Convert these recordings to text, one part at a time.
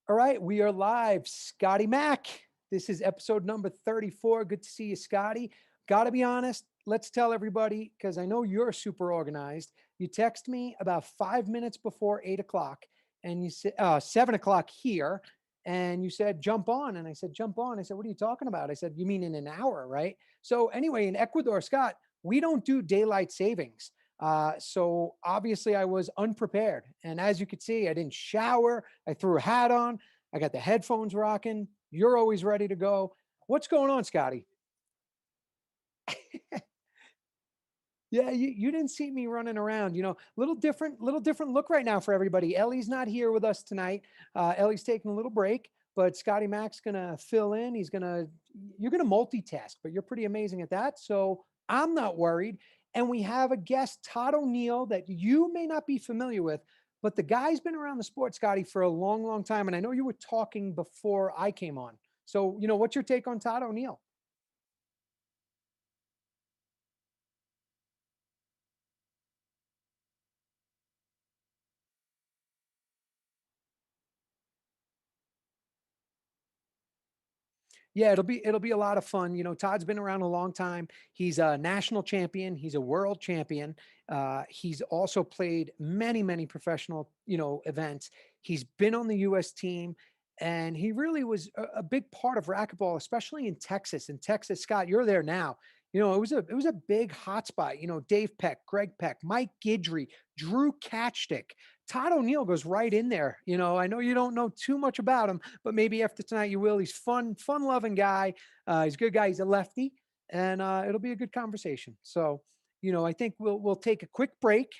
All right, we are live. Scotty Mac. This is episode number 34. Good to see you, Scotty. Got to be honest. Let's tell everybody, because I know you're super organized. You text me about 5 minutes before 8 o'clock, and you said 7 o'clock here, and you said jump on, and I said jump on. I said, what are you talking about? I said, you mean in an hour, right? So anyway, in Ecuador, Scott, we don't do daylight savings. So obviously I was unprepared. And as you could see, I didn't shower. I threw a hat on. I got the headphones rocking. You're always ready to go. What's going on, Scotty? Yeah, you didn't see me running around, little different look right now for everybody. Ellie's not here with us tonight. Ellie's taking a little break, but Scotty Mac's gonna fill in. You're gonna multitask, but you're pretty amazing at that. So I'm not worried. And we have a guest, Todd O'Neil, that you may not be familiar with, but the guy's been around the sport, Scotty, for a long, long time. And I know you were talking before I came on. So, what's your take on Todd O'Neil? Yeah, it'll be a lot of fun. Todd's been around a long time. He's a national champion. He's a world champion. He's also played many, many professional, events. He's been on the U.S. team, and he really was a big part of racquetball, especially in Texas. In Texas, Scott, you're there now. It was a big hotspot. Dave Peck, Greg Peck, Mike Guidry, Drew Catchstick. Todd O'Neil goes right in there. I know you don't know too much about him, but maybe after tonight you will. He's fun-loving guy. He's a good guy. He's a lefty, and it'll be a good conversation. So, I think we'll take a quick break,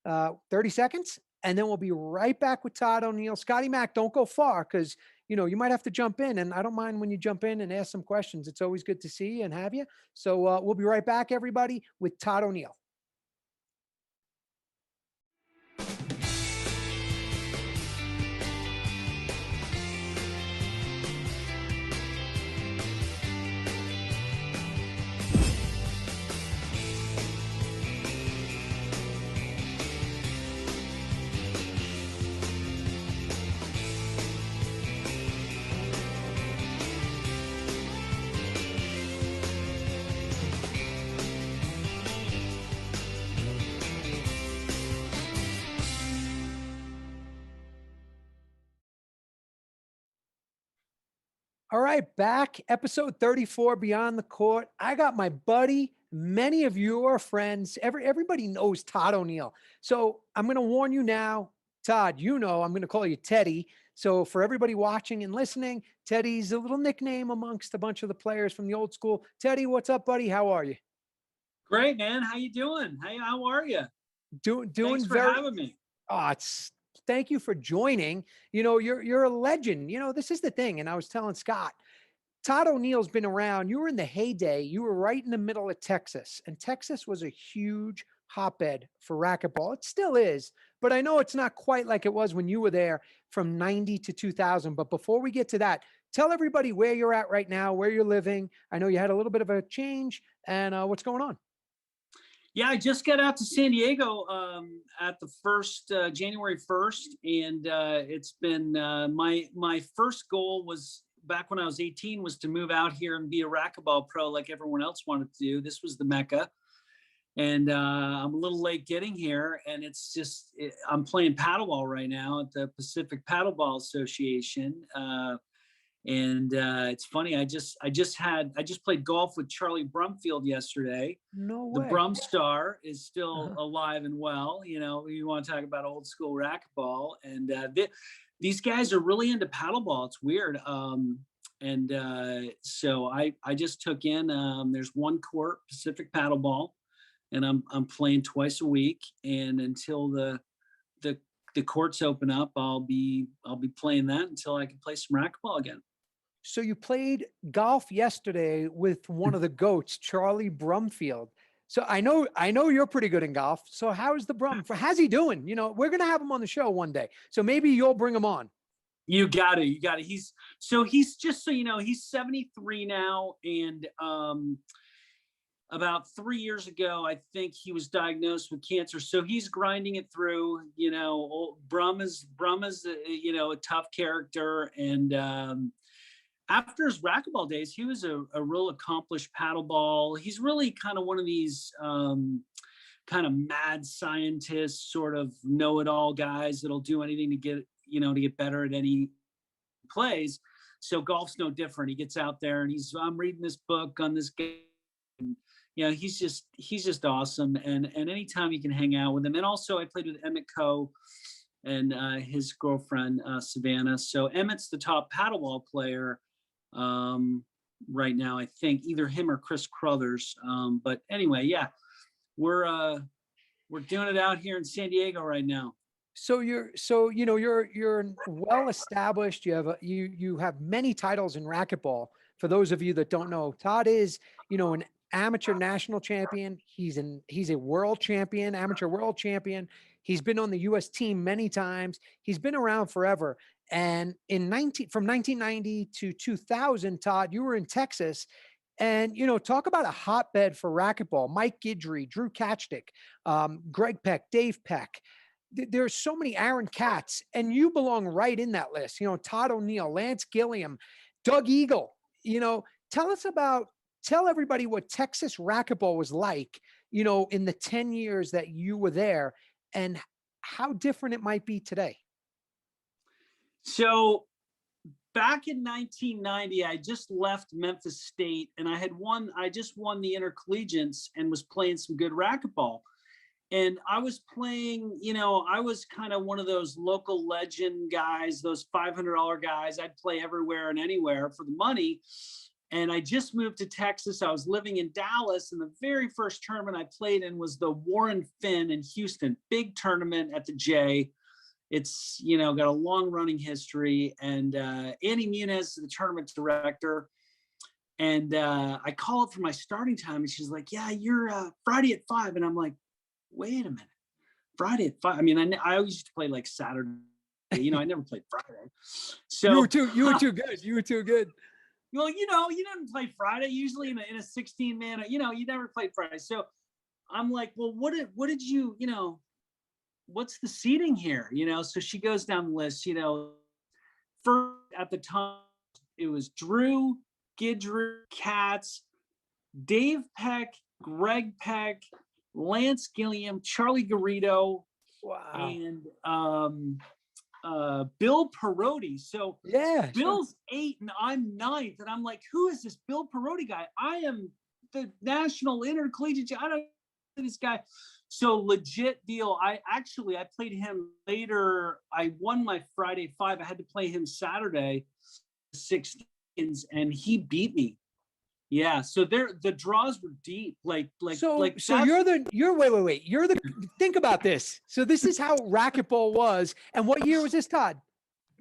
30 seconds, and then we'll be right back with Todd O'Neil. Scotty Mac, don't go far because you might have to jump in, and I don't mind when you jump in and ask some questions. It's always good to see you and have you. So we'll be right back, everybody, with Todd O'Neil. All right, back episode 34, Beyond the Court. I got my buddy, many of your friends, everybody knows Todd O'Neil. So I'm going to warn you now, Todd, I'm going to call you Teddy. So for everybody watching and listening, Teddy's a little nickname amongst a bunch of the players from the old school. Teddy, what's up, buddy? How are you? Great, man. How you doing? How are you? Doing Thanks for having me. Thank you for joining. You're a legend. This is the thing. And I was telling Scott, Todd O'Neil's been around. You were in the heyday. You were right in the middle of Texas, and Texas was a huge hotbed for racquetball. It still is, but I know it's not quite like it was when you were there from 90 to 2000. But before we get to that, tell everybody where you're at right now, where you're living. I know you had a little bit of a change, and what's going on. Yeah, I just got out to San Diego at the January 1st, and it's been my first goal was back when I was 18 was to move out here and be a racquetball pro like everyone else wanted to do. This was the Mecca, and I'm a little late getting here, and I'm playing paddleball right now at the Pacific Paddleball Association. And it's funny. I just played golf with Charlie Brumfield yesterday. No way. The Brum Star is still alive and well. You want to talk about old school racquetball, and these guys are really into paddleball. It's weird. So I just took in. There's one court, Pacific Paddleball, and I'm playing twice a week. And until the courts open up, I'll be playing that until I can play some racquetball again. So you played golf yesterday with one of the goats, Charlie Brumfield. So I know you're pretty good in golf. So how's the Brum? How's he doing? We're going to have him on the show one day. So maybe you'll bring him on. You got it. He's just, he's 73 now. And about 3 years ago, I think he was diagnosed with cancer. So he's grinding it through. You know, Brum is you know, a tough character, and after his racquetball days, he was a real accomplished paddleball. He's really kind of one of these kind of mad scientists, sort of know-it-all guys that'll do anything to get, you know, to get better at any plays. So golf's no different. He gets out there and I'm reading this book on this game. And, you know, he's just awesome. And anytime you can hang out with him. And also I played with Emmett Coe and his girlfriend, Savannah. So Emmett's the top paddleball player right now, I think, either him or Chris Crothers. But anyway, yeah, we're doing it out here in San Diego right now. So you're well established. You have many titles in racquetball. For those of you that don't know, Todd is, you know, an amateur national champion. He's a world champion, amateur world champion. He's been on the US team many times. He's been around forever. And from 1990 to 2000, Todd, you were in Texas. And, you know, talk about a hotbed for racquetball. Mike Guidry, Drew Katchdick, Greg Peck, Dave Peck. There's so many Aaron Katz, and you belong right in that list. You know, Todd O'Neil, Lance Gilliam, Doug Eagle. You know, tell everybody what Texas racquetball was like, you know, in the 10 years that you were there, and how different it might be today. So back in 1990, I just left Memphis State, and I just won the intercollegiates and was playing some good racquetball. And I was playing, you know, I was kind of one of those local legend guys, those $500 guys. I'd play everywhere and anywhere for the money. And I just moved to Texas. I was living in Dallas, and the very first tournament I played in was the Warren Finn in Houston, big tournament at the J. It's, you know, got a long running history. And Annie Muniz, the tournament director, and I call up for my starting time, and she's like, "Yeah, you're Friday at 5." And I'm like, wait a minute, Friday at 5. I mean, I always used to play like Saturday, you know, I never played Friday. So you were too good. You were too good. Well, you know, you didn't play Friday usually in a 16-man, you know, you never played Friday. So I'm like, well, what did you, you know, what's the seating here? You know, so she goes down the list, you know, first at the time, it was Drew, Guidry, Katz, Dave Peck, Greg Peck, Lance Gilliam, Charlie Garrido, wow, and Bill Perotti. So yeah, Bill's 8 and I'm 9th, and I'm like, who is this Bill Perotti guy? I am the national intercollegiate. I don't know this guy. So legit deal. I played him later. I won my Friday 5. I had to play him Saturday 16s, and he beat me. Yeah, so the draws were deep. So wait. Think about this. So this is how racquetball was. And what year was this, Todd?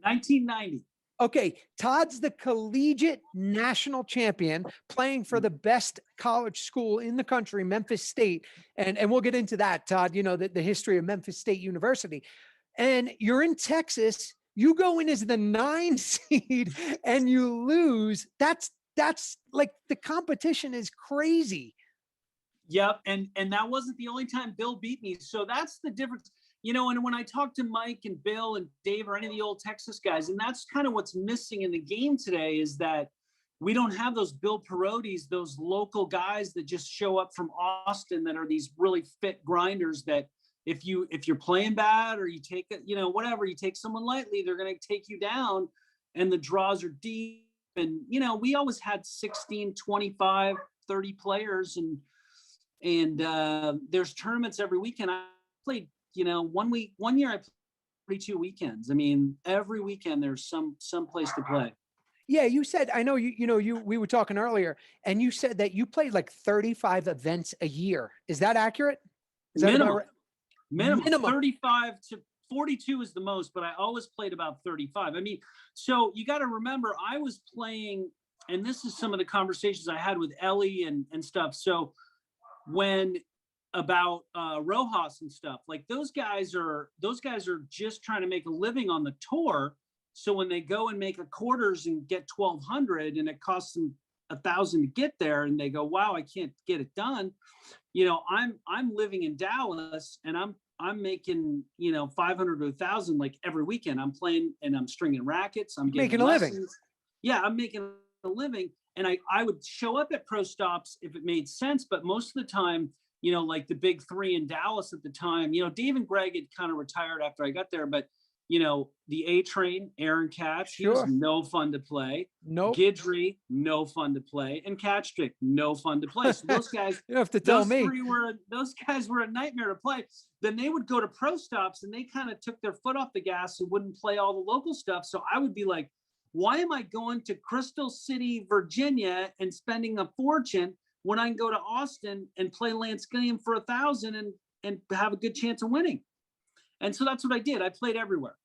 1990. Okay, Todd's the collegiate national champion, playing for the best college school in the country, Memphis State. And we'll get into that, Todd, you know, the history of Memphis State University. And you're in Texas, you go in as the 9 seed and you lose. That's like, the competition is crazy. Yep. And that wasn't the only time Bill beat me. So that's the difference, you know. And when I talk to Mike and Bill and Dave or any of the old Texas guys, and that's kind of what's missing in the game today, is that we don't have those Bill Perottis, those local guys that just show up from Austin that are these really fit grinders that if you're playing bad, or you take it, you know, whatever, you take someone lightly, they're going to take you down, and the draws are deep. And, you know, we always had 16, 25, 30 players, and there's tournaments every weekend. I played, you know, one year I played 32 weekends. I mean, every weekend there's some place to play. Yeah, you said, I know we were talking earlier, and you said that you played like 35 events a year. Is that accurate? Is that minimum, right? minimum 35 to 42 is the most, but I always played about 35. I mean, so you got to remember, I was playing, and this is some of the conversations I had with Ellie and stuff. So when about Rojas and stuff, like those guys are just trying to make a living on the tour. So when they go and make a quarters and get 1,200, and it costs them 1,000 to get there, and they go, wow, I can't get it done. You know, I'm living in Dallas, and I'm making, you know, 500 to 1,000 like every weekend. I'm playing and I'm stringing rackets. I'm getting Making a living. lessons. Yeah, I'm making a living. And I would show up at pro stops if it made sense, but most of the time, you know, like the big three in Dallas at the time, you know, Dave and Greg had kind of retired after I got there, but you know, the A Train, Aaron Katz, he was Sure. no fun to play. Nope. Gidry, no fun to play, and Catchtrick, no fun to play. So those guys, You have to tell those me. those guys were a nightmare to play. Then they would go to pro stops and they kind of took their foot off the gas and wouldn't play all the local stuff. So I would be like, why am I going to Crystal City, Virginia, and spending a fortune when I can go to Austin and play Lance Gilliam for 1,000 and have a good chance of winning? And so that's what I did. I played everywhere.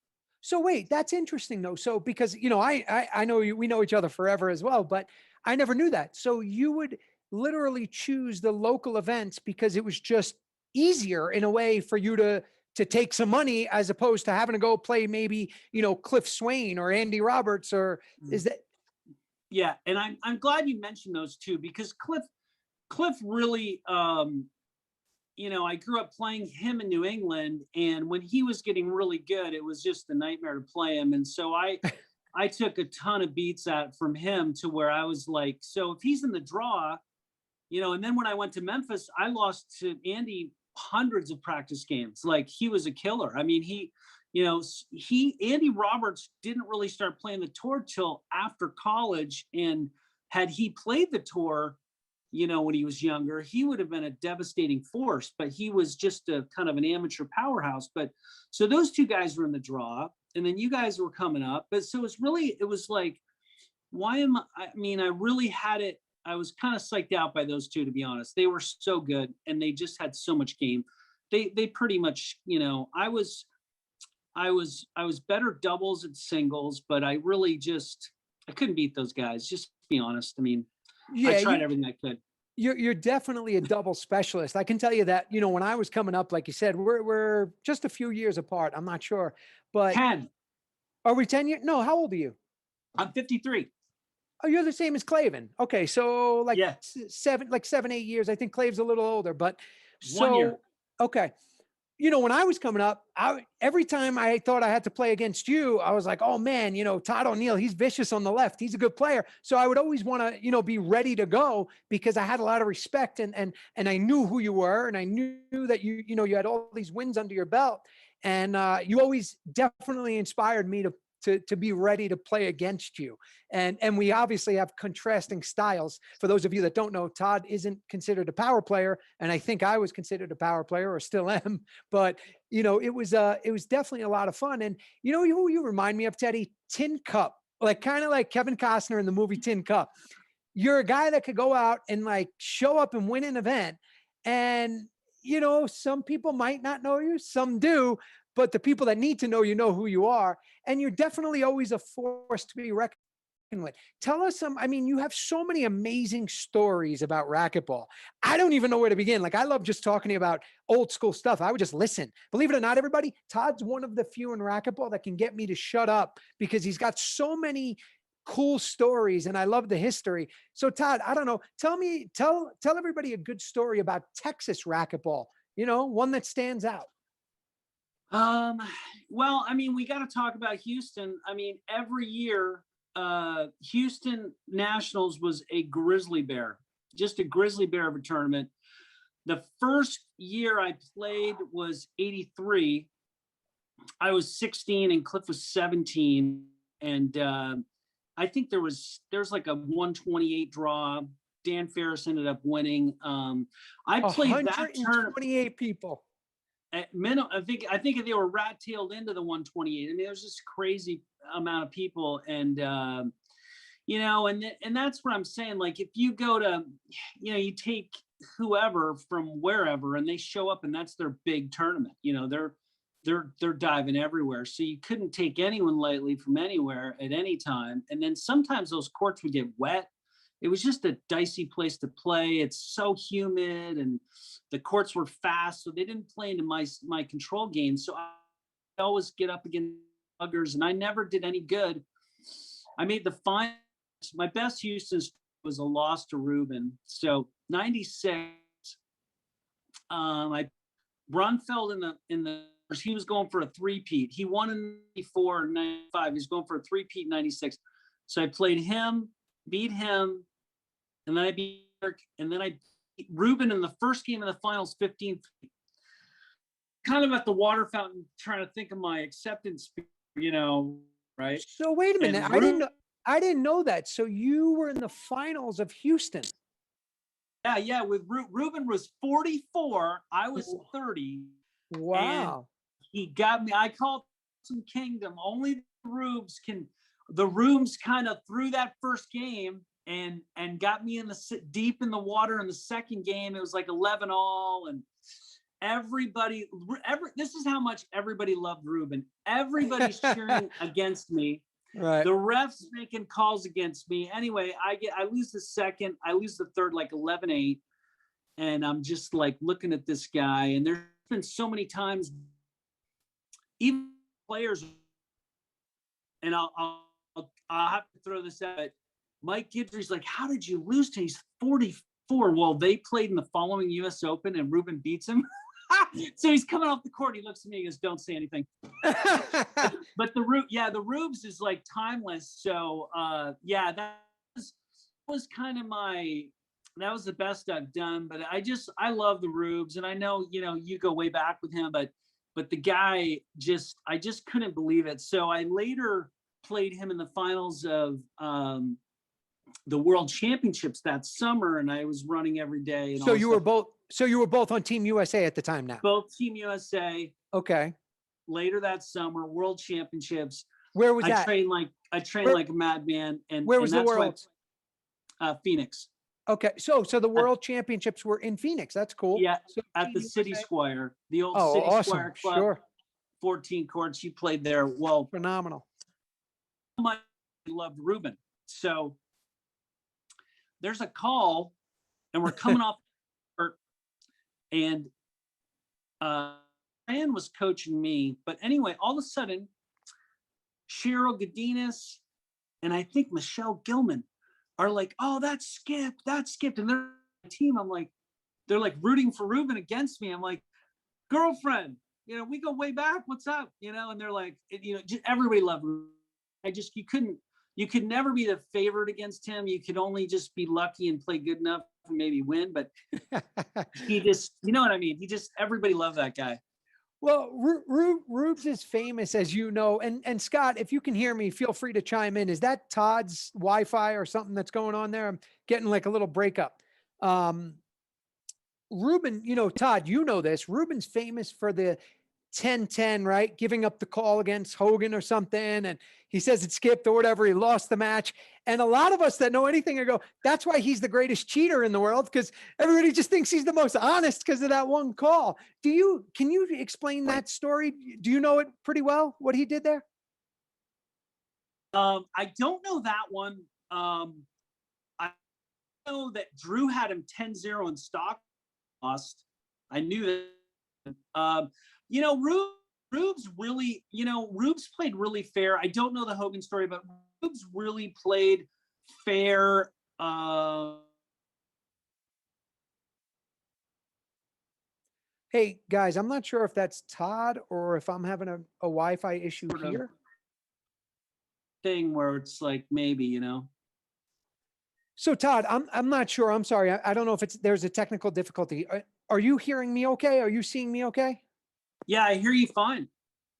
So wait, that's interesting though. So because, you know, I know you, we know each other forever as well, but I never knew that. So you would literally choose the local events because it was just easier in a way for you to take some money as opposed to having to go play maybe, you know, Cliff Swain or Andy Roberts, or is that? Yeah, and I'm glad you mentioned those two, because Cliff really, you know, I grew up playing him in New England, and when he was getting really good, it was just a nightmare to play him. And so I took a ton of beats from him to where I was like, so if he's in the draw, you know. And then when I went to Memphis, I lost to Andy hundreds of practice games. Like, he was a killer. I mean, you know, Andy Roberts didn't really start playing the tour till after college, and had he played the tour, you know, when he was younger, he would have been a devastating force, but he was just a kind of an amateur powerhouse. But so those two guys were in the draw, and then you guys were coming up. But so it was like, I mean, I really had it. I was kind of psyched out by those two, to be honest. They were so good, and they just had so much game. They pretty much, you know, I was better doubles and singles, but I couldn't beat those guys. Just to be honest. I mean, Yeah, I tried everything I could. you're definitely a double specialist. I can tell you that, you know, when I was coming up, like you said, we're just a few years apart. I'm not sure, but 10. are we 10 years? No, how old are you? I'm 53. Oh, you're the same as Clavin. Okay, so like Yeah. 7, 8 years. I think Clave's a little older, but 1 year. okay. You know, when I was coming up, every time I thought I had to play against you, I was like, oh man, you know, Todd O'Neil, he's vicious on the left. He's a good player. So I would always want to, you know, be ready to go because I had a lot of respect and I knew who you were, and I knew that you know, you had all these wins under your belt, and you always definitely inspired me to be ready to play against you. And we obviously have contrasting styles. For those of you that don't know, Todd isn't considered a power player, and I think I was considered a power player, or still am. But you know, it was definitely a lot of fun. And you know who you remind me of, Teddy? Tin Cup, like kind of like Kevin Costner in the movie Tin Cup. You're a guy that could go out and like show up and win an event, and you know, some people might not know you, some do, but the people that need to know who you are, and you're definitely always a force to be reckoned with. Tell us some, I mean, you have so many amazing stories about racquetball. I don't even know where to begin. Like, I love just talking to you about old school stuff. I would just listen. Believe it or not, everybody, Todd's one of the few in racquetball that can get me to shut up because he's got so many cool stories, and I love the history. So Todd, I don't know, tell everybody a good story about Texas racquetball, you know, one that stands out. Well, I mean, we got to talk about Houston. I mean, every year, Houston Nationals was a grizzly bear, just a grizzly bear of a tournament. The first year I played was 83. I was 16 and Cliff was 17. And I think there's like a 128 draw. Dan Ferris ended up winning. I played that tournament. 128 people. At minimum, I think they were rat-tailed into the 128. I mean, there's this crazy amount of people, and you know, and that's what I'm saying. Like, if you go to, you know, you take whoever from wherever, and they show up, and that's their big tournament. You know, they're diving everywhere. So you couldn't take anyone lightly from anywhere at any time. And then sometimes those courts would get wet. It was just a dicey place to play. It's so humid, and the courts were fast, so they didn't play into my control game. So I always get up against buggers, and I never did any good. I made the finals. My best Houston was a loss to Ruben. So 96, I Brunfeld in the he was going for a three-peat. He won in 94 and 95. He's going for a three-peat in 96. So I played him, beat him, and then I beat Eric, and then I beat Ruben in the first game of the finals, 15. Kind of at the water fountain, trying to think of my acceptance speech, right? So wait a minute. And I didn't know that. So you were in the finals of Houston. Yeah. With Ruben was 44. I was 30. Wow. And he got me. I call it some kingdom. Only the Rubes kind of threw that first game and got me deep in the water in the second game. It was like 11-all, and this is how much everybody loved Ruben. Everybody's cheering against me. Right. The refs making calls against me. Anyway, I lose the second, I lose the third, like 11-8. And I'm just like looking at this guy. And there's been so many times, even players, and I'll have to throw this out. Mike Guidry's like, how did you lose to? He's 44. Well, they played in the following US Open and Ruben beats him. So he's coming off the court. He looks at me and goes, don't say anything. But the Rubes is like timeless. So that was kind of that was the best I've done. But I love the Rubes, and I know, you go way back with him, but the guy I just couldn't believe it. So I later played him in the finals of the World Championships that summer, and I was running every day. And so you were both on Team USA at the time now? Both Team USA. Okay. Later that summer, World Championships. Where was that? I trained like a madman. And where was the World? Phoenix. Okay. So the World Championships were in Phoenix. That's cool. Yeah. So at the City Square, the old City Square Club. Sure. 14 courts. You played there. Well, phenomenal. I loved Ruben. So there's a call, and we're coming off, and Ryan was coaching me. But anyway, all of a sudden, Cheryl Godinez and I think Michelle Gilman are like, oh, that's Skip. And they're a team. I'm like, they're like rooting for Ruben against me. I'm like, girlfriend, we go way back. What's up? And they're like, just everybody loved Ruben. You could never be the favorite against him. You could only just be lucky and play good enough and maybe win. But he just, you know what I mean? Everybody loved that guy. Well, Rubes is famous, as you know. And Scott, if you can hear me, feel free to chime in. Is that Todd's Wi-Fi or something that's going on there? I'm getting like a little breakup. Ruben, Todd, you know this. Ruben's famous for the 10-10, right? Giving up the call against Hogan or something. And he says it skipped or whatever. He lost the match. And a lot of us that know anything go, that's why he's the greatest cheater in the world, because everybody just thinks he's the most honest because of that one call. Can you explain that story? Do you know it pretty well, what he did there? I don't know that one. I know that Drew had him 10-0 in stock lost. I knew that. Rubes really, Rubes played really fair. I don't know the Hogan story, but Rubes really played fair. Hey guys, I'm not sure if that's Todd or if I'm having a Wi-Fi issue here. Thing where it's like maybe, So Todd, I'm not sure. I'm sorry. I don't know if there's a technical difficulty. Are you hearing me okay? Are you seeing me okay? Yeah, I hear you fine.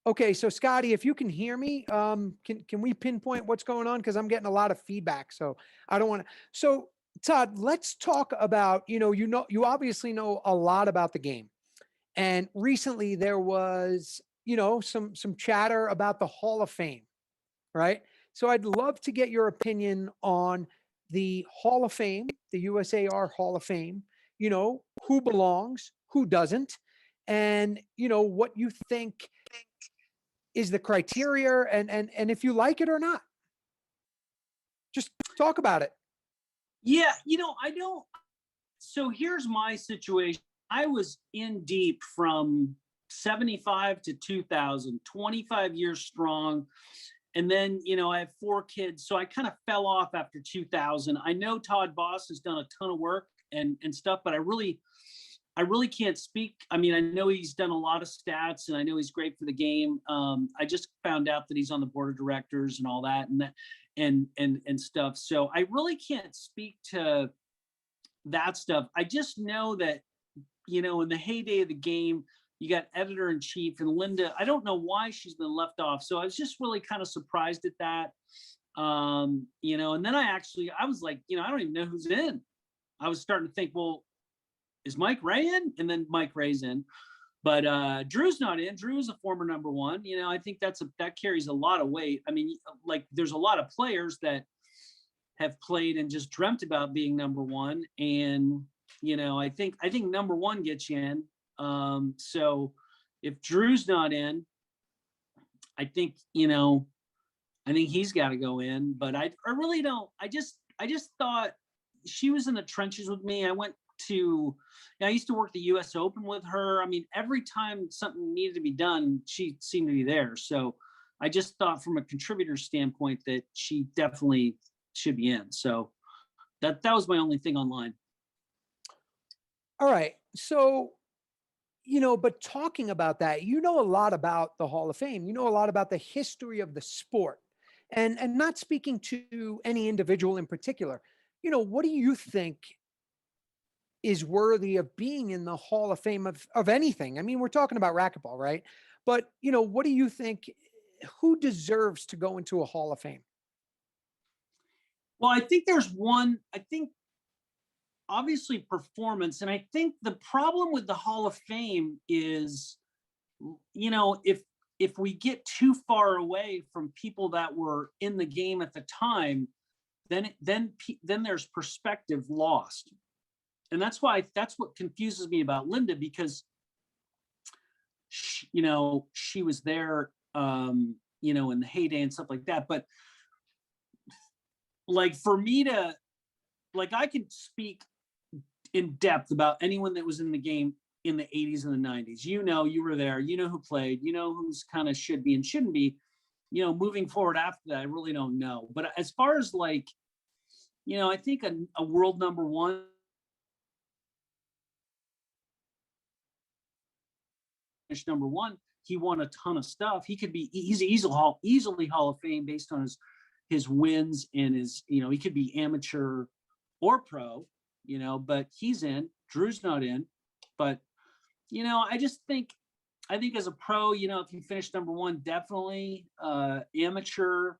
Okay, so Scotty, if you can hear me, can we pinpoint what's going on? Because I'm getting a lot of feedback, so I don't want to. So Todd, let's talk about, you obviously know a lot about the game, and recently there was, some chatter about the Hall of Fame, right? So I'd love to get your opinion on the Hall of Fame, the USAR Hall of Fame. Who belongs, who doesn't, and what you think is the criteria, and if you like it or not. Just talk about it. Yeah, I don't. So here's my situation. I was in deep from 75 to 2000, 25 years strong. and then, you know, I have 4 kids, so I kind of fell off after 2000. I know Todd Boss has done a ton of work and stuff, but I really can't speak. I mean, I know he's done a lot of stats, and I know he's great for the game. I just found out that he's on the board of directors and all that, and stuff. So I really can't speak to that stuff. I just know that, you know, in the heyday of the game, you got editor in chief and Linda. I don't know why she's been left off. So I was just really kind of surprised at that. You know, and then I was like, you know, I don't even know who's in. I was starting to think, well, is Mike Ray in? And then Mike Ray's in. But Drew's not in. Drew is a former number 1. You know, I think that carries a lot of weight. I mean, like, there's a lot of players that have played and just dreamt about being number 1. And, you know, I think number 1 gets you in. So if Drew's not in, I think, you know, I think he's got to go in, but I really don't. I just thought she was in the trenches with me. I used to work the US Open with her. I mean, every time something needed to be done, she seemed to be there. So I just thought from a contributor standpoint that she definitely should be in. So that was my only thing online. All right. So, you know, but talking about that, you know a lot about the Hall of Fame. You know a lot about the history of the sport, and not speaking to any individual in particular. You know, what do you think is worthy of being in the Hall of Fame of anything? I mean, we're talking about racquetball, right? But, you know, what do you think? Who deserves to go into a Hall of Fame? Well, I think there's one. I think obviously performance, and I think the problem with the Hall of Fame is, you know, if we get too far away from people that were in the game at the time, then there's perspective lost. And that's what confuses me about Linda, because she, you know, she was there, you know, in the heyday and stuff like that. But like, for me to, like, I can speak in depth about anyone that was in the game in the 80s and the 90s. You know, you were there, you know who played, you know who's kind of should be and shouldn't be. You know, moving forward after that, I really don't know. But as far as, like, you know, I think a world number 1, number 1, he won a ton of stuff. He's easily Hall of Fame based on his wins and his, you know, he could be amateur or pro, you know, but he's in. Drew's not in. But, you know, I think as a pro, you know, if you finish number 1, definitely. Amateur,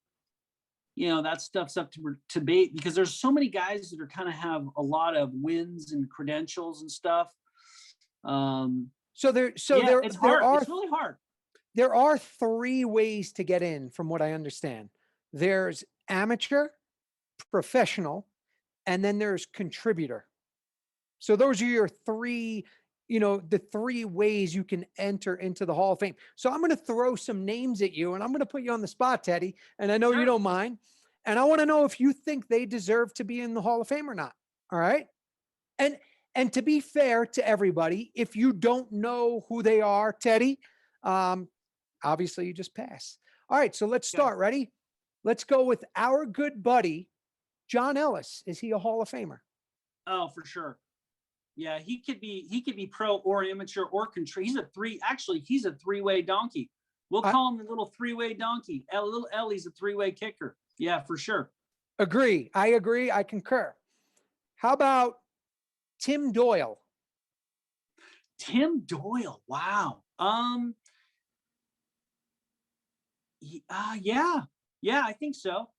you know, that stuff's up to debate, because there's so many guys that are kind of have a lot of wins and credentials and stuff. It's really hard. There are 3 ways to get in, from what I understand. There's amateur, professional, and then there's contributor. So those are your 3, you know, the 3 ways you can enter into the Hall of Fame. So I'm going to throw some names at you, and I'm going to put you on the spot, Teddy. And I know you don't mind. And I want to know if you think they deserve to be in the Hall of Fame or not. All right. And to be fair to everybody, if you don't know who they are, Teddy, obviously you just pass. All right. So let's start. Ready? Let's go with our good buddy, John Ellis. Is he a Hall of Famer? Oh, for sure. Yeah, he could be pro or amateur or contribute. He's a 3-way donkey. We'll call him the little 3-way donkey. Little Ellie's a 3-way kicker. Yeah, for sure. Agree. I agree. I concur. How about Tim Doyle? Tim Doyle. Wow. Yeah, I think so.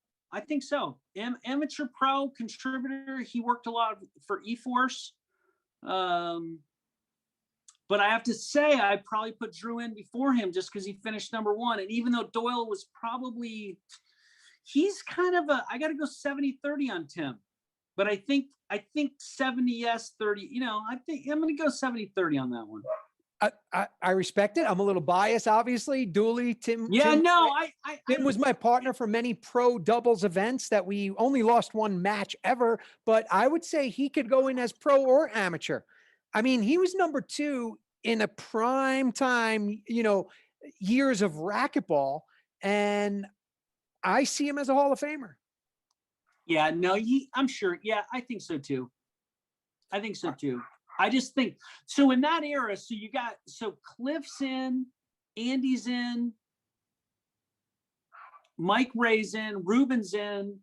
Amateur, pro, contributor. He worked a lot for eForce. But I have to say, I probably put Drew in before him just because he finished number 1. And even though Doyle was probably, he's kind of I got to go 70-30 on Tim. But I think 70 yes, 30. You know, I think I'm going to go 70-30 on that one. I respect it. I'm a little biased, obviously. Dooley, Tim. Yeah, Tim, no, Tim was my partner for many pro doubles events that we only lost 1 match ever. But I would say he could go in as pro or amateur. I mean, he was number 2 in a prime time, you know, years of racquetball. And I see him as a Hall of Famer. Yeah, no, I'm sure. Yeah, I think so too. I think so too. I just think so in that era. So you got Cliff's in, Andy's in, Mike Ray's in, Ruben's in,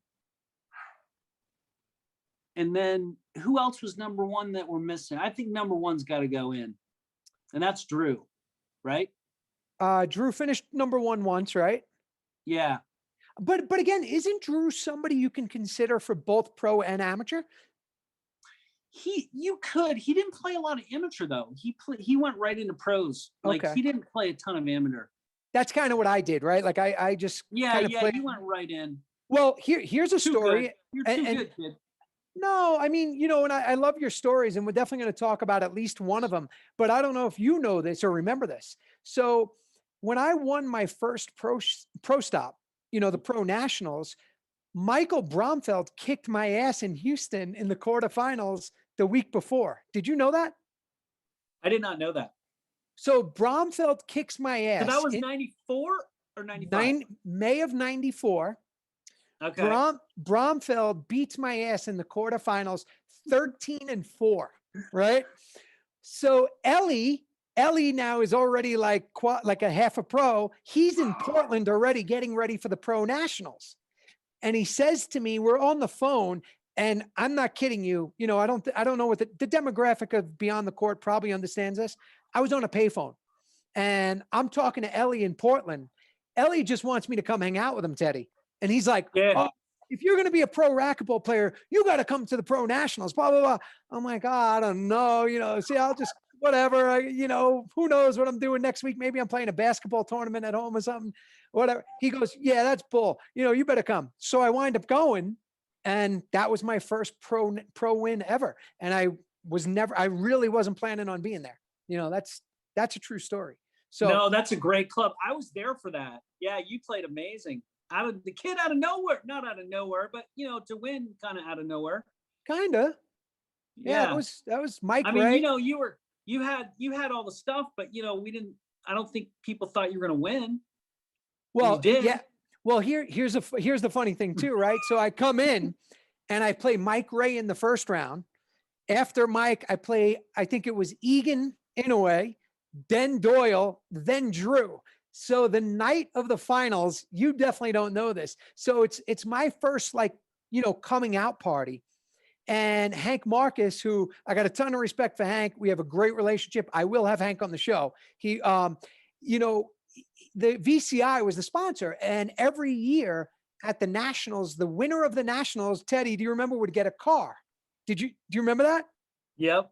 and then who else was number one that we're missing? I think number one's got to go in, and that's Drew, right? Drew finished number one once, right? Yeah. But again, isn't Drew somebody you can consider for both pro and amateur? He didn't play a lot of amateur though. He went right into pros. Like Okay. he didn't play a ton of amateur. That's kind of what I did, right? Like I just kind of played. He went right in. Well, here's a story. You're too good, kid. No, I mean, and I love your stories, and we're definitely going to talk about at least one of them. But I don't know if you know this or remember this. So when I won my first pro stop, the pro nationals, Michael Bromfeld kicked my ass in Houston in the quarterfinals the week before. Did you know that? I did not know that. So Bromfeld kicks my ass. So that was 94 or 95? May of 94. Okay. Bromfeld beats my ass in the quarterfinals 13-4, right? So Ellie now is already like a half a pro. He's in Portland already getting ready for the pro nationals. And he says to me, we're on the phone, and I'm not kidding you. I don't know what the demographic of Beyond the Court probably understands this. I was on a payphone, and I'm talking to Ellie in Portland. Ellie just wants me to come hang out with him, Teddy. And he's like, oh, if you're going to be a pro racquetball player, you got to come to the pro nationals, blah, blah, blah. I'm like, I don't know, see, I'll just, whatever, who knows what I'm doing next week. Maybe I'm playing a basketball tournament at home or something, whatever. He goes, yeah, that's bull. You better come. So I wind up going, and that was my first pro win ever. And I really wasn't planning on being there. That's a true story. So no, that's a great club. I was there for that. Yeah, you played amazing. Out of nowhere, not out of nowhere, but to win kind of out of nowhere. Kind of. Yeah, that was Mike. I mean, you had all the stuff, but we didn't. I don't think people thought you were going to win. Well, yeah. Well, here's the funny thing too, right? So I come in and I play Mike Ray in the first round. After Mike, I think it was Egan Inouye, then Doyle, then Drew. So the night of the finals, you definitely don't know this. So it's my first coming out party. And Hank Marcus, who I got a ton of respect for Hank. We have a great relationship. I will have Hank on the show. He, the VCI was the sponsor, and every year at the Nationals, the winner of the Nationals, Teddy, do you remember, would get a car? Do you remember that? Yep.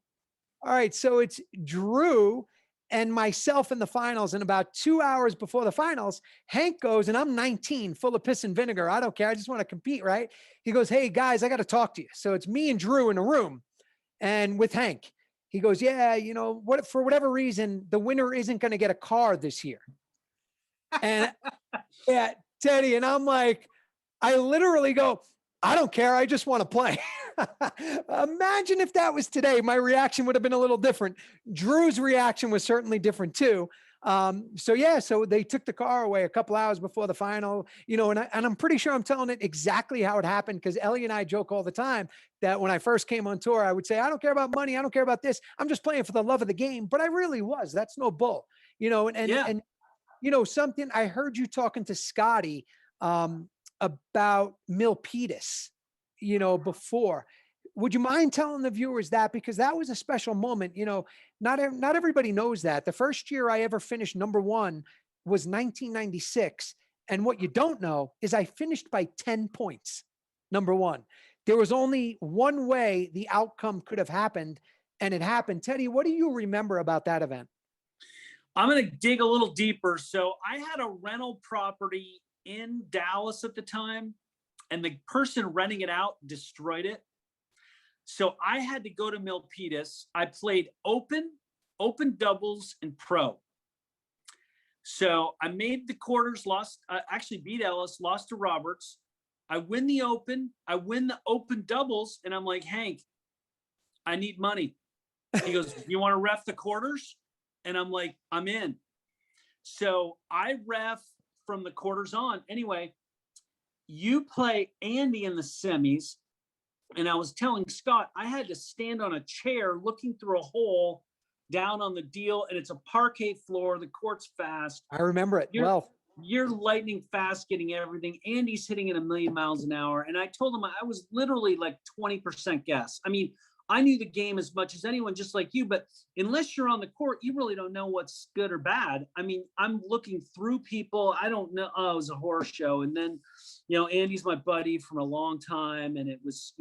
All right. So it's Drew and myself in the finals. And about 2 hours before the finals, Hank goes, and I'm 19, full of piss and vinegar. I don't care. I just want to compete, right? He goes, hey, guys, I got to talk to you. So it's me and Drew in a room, and with Hank. He goes, yeah, for whatever reason, the winner isn't going to get a car this year. And yeah, Teddy, and I'm like, I literally go, I don't care. I just want to play. Imagine if that was today, my reaction would have been a little different. Drew's reaction was certainly different too. So they took the car away a couple hours before the final, and I'm pretty sure I'm telling it exactly how it happened, because Ellie and I joke all the time that when I first came on tour, I would say, I don't care about money. I don't care about this. I'm just playing for the love of the game. But I really was. That's no bull, and something I heard you talking to Scotty about Milpitas, before. Would you mind telling the viewers that? Because that was a special moment. Not everybody knows that. The first year I ever finished number one was 1996. And what you don't know is I finished by 10 points, number one. There was only one way the outcome could have happened, and it happened. Teddy, what do you remember about that event? I'm going to dig a little deeper. So I had a rental property in Dallas at the time, and the person renting it out destroyed it. So I had to go to Milpitas. I played open doubles, and pro. So I made the quarters, actually beat Ellis, lost to Roberts. I win the open, I win the open doubles, and I'm like, Hank, I need money. He goes, you want to ref the quarters? And I'm like, I'm in. So I ref from the quarters on. Anyway, you play Andy in the semis. And I was telling Scott, I had to stand on a chair looking through a hole down on the deal, and it's a parquet floor. The court's fast. I remember it You're, well. you're lightning fast getting everything. Andy's hitting at 1,000,000 miles an hour. And I told him I was literally like 20% guess. I mean, I knew the game as much as anyone, just like you, but unless you're on the court, you really don't know what's good or bad. I mean, I'm looking through people. I don't know. Oh, it was a horror show. And then, Andy's my buddy from a long time. And it was,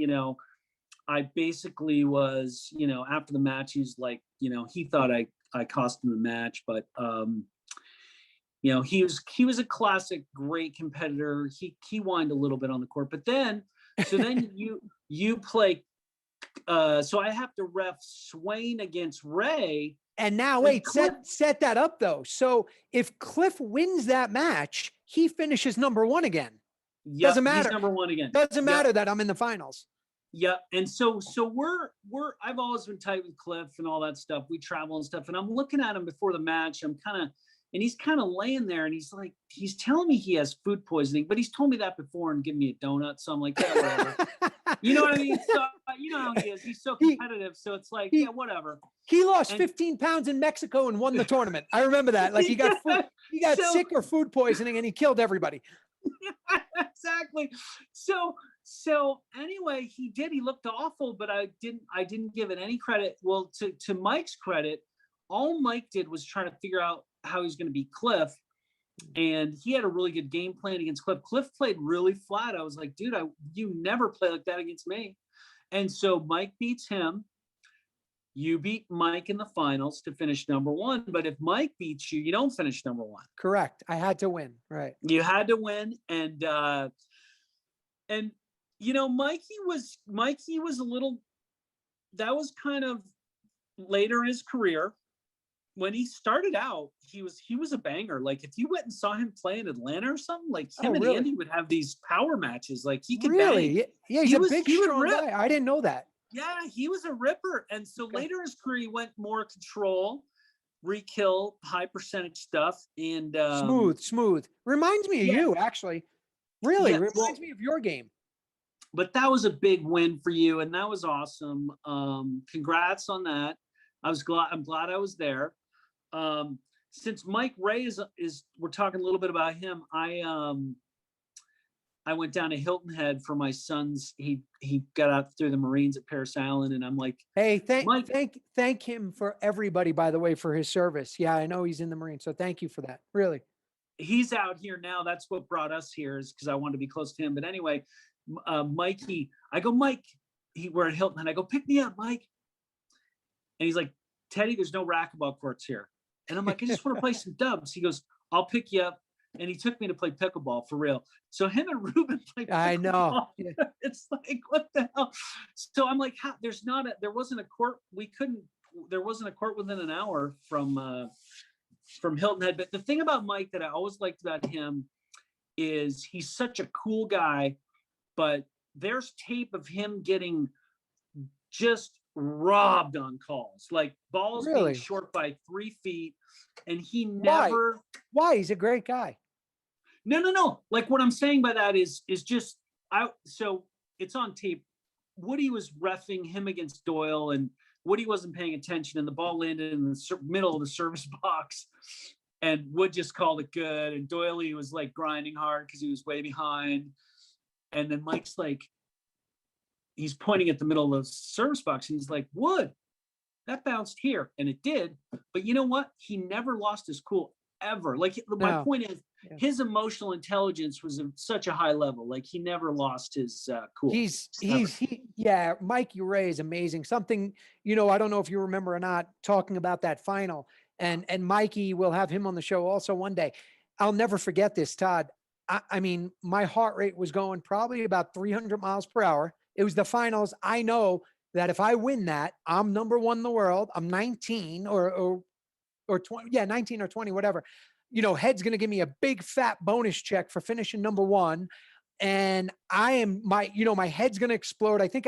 I basically was, after the match, he's like, he thought I cost him the match, but, he was a classic, great competitor. He whined a little bit on the court, but then you play. So I have to ref Swain against Ray. And now wait, set that up though. So if Cliff wins that match, he finishes number 1 again. Yep, doesn't matter. He's number 1 again. Doesn't matter that I'm in the finals. Yeah. And so I've always been tight with Cliff and all that stuff. We travel and stuff. And I'm looking at him before the match. And he's kind of laying there, and he's telling me he has food poisoning, but he's told me that before and given me a donut. So I'm like, yeah, whatever. You know what I mean? So you know how he is. He's so competitive. So it's like, yeah, whatever. He lost 15 pounds in Mexico and won the tournament. I remember that. Like he got sick or food poisoning, and he killed everybody. Exactly. So anyway, he looked awful, but I didn't give it any credit. Well, to Mike's credit, all Mike did was try to figure out how he's going to beat Cliff. And he had a really good game plan against Cliff. Cliff played really flat. I was like, dude, you never play like that against me. And so Mike beats him. You beat Mike in the finals to finish number 1. But if Mike beats you, you don't finish number 1. Correct. I had to win. Right. You had to win. And Mikey was a little, that was kind of later in his career. When he started out, he was a banger. Like if you went and saw him play in Atlanta or something, like him and Andy would have these power matches. Like he could really, bang. Yeah, he's a big, strong guy. I didn't know that. Yeah, he was a ripper. And so later in his career, he went more control, re-kill, high percentage stuff, and smooth. Reminds me of you, actually. Really, reminds me of your game. But that was a big win for you, and that was awesome. Congrats on that. I'm glad I was there. Since Mike Ray is we're talking a little bit about him. I went down to Hilton Head for my son's. He got out through the Marines at Parris Island, and I'm like, hey, thank him for everybody, by the way, for his service. Yeah, I know he's in the Marines, so thank you for that. Really, he's out here now. That's what brought us here, is because I wanted to be close to him. But anyway, Mikey, I go, Mike, we're at Hilton Head. I go, pick me up, Mike. And he's like, Teddy, there's no racquetball courts here. And I'm like, I just want to play some dubs. He goes, I'll pick you up. And he took me to play pickleball for real. So him and Ruben played pickleball. I know. Yeah. It's like, what the hell? So I'm like, there wasn't a court. There wasn't a court within an hour from Hilton Head. But the thing about Mike that I always liked about him is he's such a cool guy, but there's tape of him getting just robbed on calls, like balls being short by 3 feet, and he never. Why? He's a great guy. No. Like what I'm saying by that is just so it's on tape. Woody was reffing him against Doyle, and Woody wasn't paying attention, and the ball landed in the middle of the service box, and Wood just called it good, and Doyle was like grinding hard because he was way behind, and then Mike's like, he's pointing at the middle of the service box, and he's like, Wood, that bounced here. And it did. But you know what? He never lost his cool ever. Like my point is, his emotional intelligence was at such a high level. Like he never lost his cool. Mike Ray is amazing. Something, I don't know if you remember or not, talking about that final, and Mikey, will have him on the show also one day. I'll never forget this, Todd. I mean, my heart rate was going probably about 300 miles per hour. It was the finals. I know that if I win that, I'm number 1 in the world. I'm 19 or 20. Yeah, 19 or 20, whatever. Head's going to give me a big fat bonus check for finishing number 1. And my head's going to explode. I think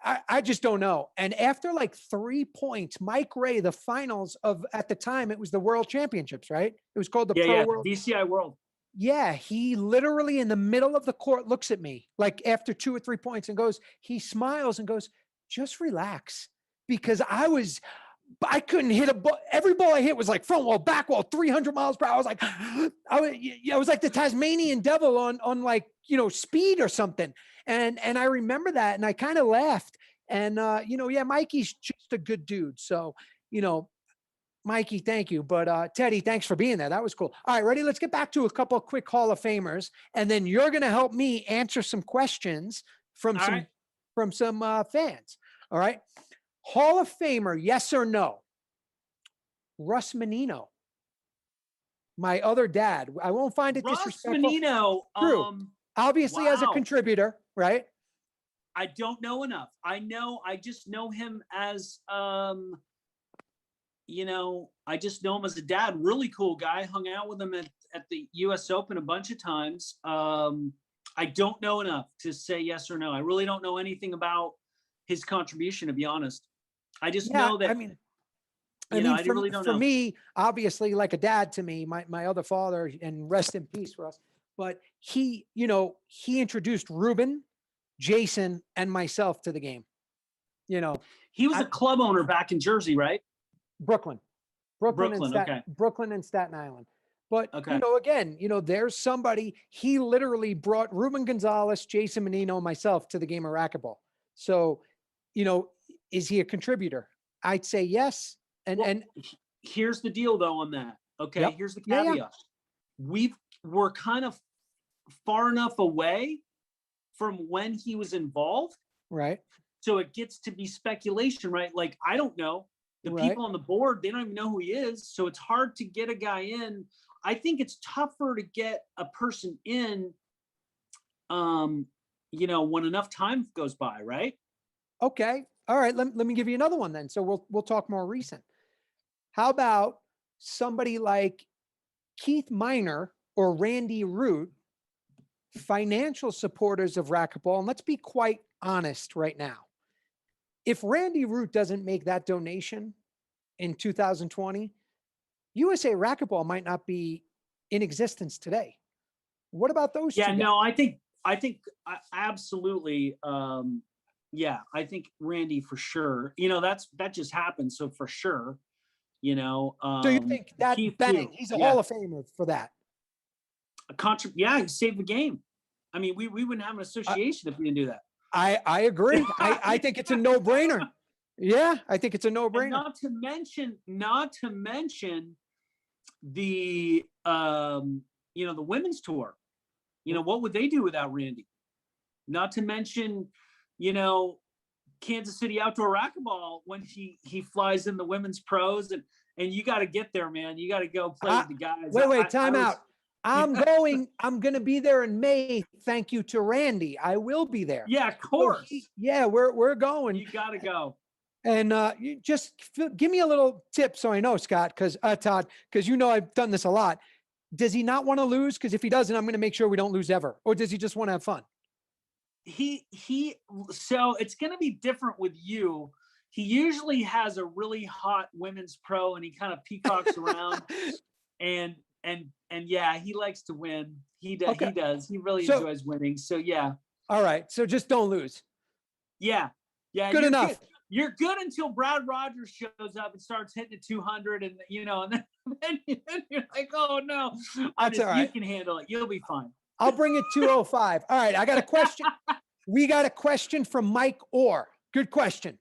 I just don't know. And after like 3 points, Mike Ray, the finals at the time, it was the World Championships, right? It was called the Pro World. BCI World. Yeah, he literally in the middle of the court looks at me like after 2 or 3 points and goes, he smiles and goes, just relax. Because I couldn't hit a ball. Every ball I hit was like front wall, back wall, 300 miles per hour. I was like, I was like the Tasmanian devil on like, speed or something. And I remember that and I kind of laughed. And, yeah, Mikey's just a good dude. So, Mikey, thank you. But Teddy, thanks for being there. That was cool. All right, ready? Let's get back to a couple of quick Hall of Famers, and then you're going to help me answer some questions from All right. some fans. All right. Hall of Famer, yes or no? Russ Menino, my other dad. I won't find it Russ disrespectful. Menino, True. Obviously, as a wow. contributor, right? I don't know enough. I just know him as I just know him as a dad. Really cool guy. Hung out with him at the US Open a bunch of times. I don't know enough to say yes or no. I really don't know anything about his contribution, to be honest. I just know that. I really don't know. For me, obviously, like a dad to me, my other father, and rest in peace for us. But he introduced Ruben, Jason, and myself to the game. He was a club owner back in Jersey, right? Brooklyn Okay. Brooklyn and Staten Island. But, okay. Again, there's somebody, he literally brought Ruben Gonzalez, Jason Menino, myself to the game of racquetball. So, is he a contributor? I'd say yes. And here's the deal though on that. Okay. Yep. Here's the caveat. Yeah. We're kind of far enough away from when he was involved. Right. So it gets to be speculation, right? Like, I don't know. The people on the board, they don't even know who he is. So it's hard to get a guy in. I think it's tougher to get a person in, when enough time goes by, right? Okay. All right. Let me give you another one then. So we'll talk more recent. How about somebody like Keith Miner or Randy Root, financial supporters of racquetball? And let's be quite honest right now. If Randy Root doesn't make that donation in 2020, USA Racquetball might not be in existence today. What about those two guys? No, I think absolutely. I think Randy for sure. That just happened. So for sure, so you think that bang, he's a Hall of Famer for that? He saved the game. I mean, we wouldn't have an association if we didn't do that. I agree. I think it's a no-brainer. Yeah, I think it's a no-brainer. And not to mention the the women's tour. What would they do without Randy? Not to mention, Kansas City Outdoor Racquetball when he flies in the women's pros and you got to get there, man. You got to go play with the guys. Wait, time out. I'm going to be there in May. Thank you to Randy. I will be there. Yeah, of course. So we're going. You got to go. And you just give me a little tip so I know, Scott, Todd, because I've done this a lot. Does he not want to lose? Because if he doesn't, I'm going to make sure we don't lose ever. Or does he just want to have fun? So it's going to be different with you. He usually has a really hot women's pro and he kind of peacocks around and yeah, he likes to win. He does. Okay. He does. He really enjoys winning. So yeah. All right. So just don't lose. Yeah. Good enough. You're good until Brad Rogers shows up and starts hitting at 200 and and then you're like, oh no. All right. You can handle it. You'll be fine. I'll bring it 205. All right. I got a question. We got a question from Mike Orr. Good question.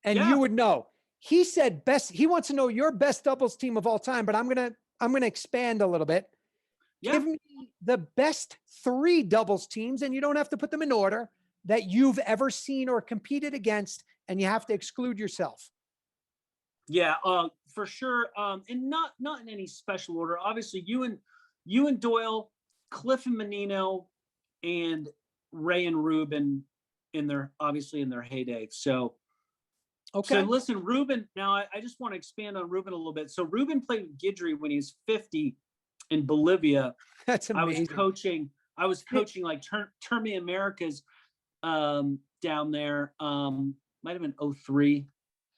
And you would know. He said he wants to know your best doubles team of all time, but I'm going to expand a little bit. Yeah. Give me the best 3 doubles teams, and you don't have to put them in order, that you've ever seen or competed against, and you have to exclude yourself. Yeah, for sure. And not in any special order. Obviously, you and Doyle, Cliff and Menino, and Ray and Ruben in their heyday. So, okay. So listen, Ruben. Now, I just want to expand on Ruben a little bit. So Ruben played with Guidry when he was 50 in Bolivia. That's amazing. I was coaching like Tournament Americas down there. Might have been 03,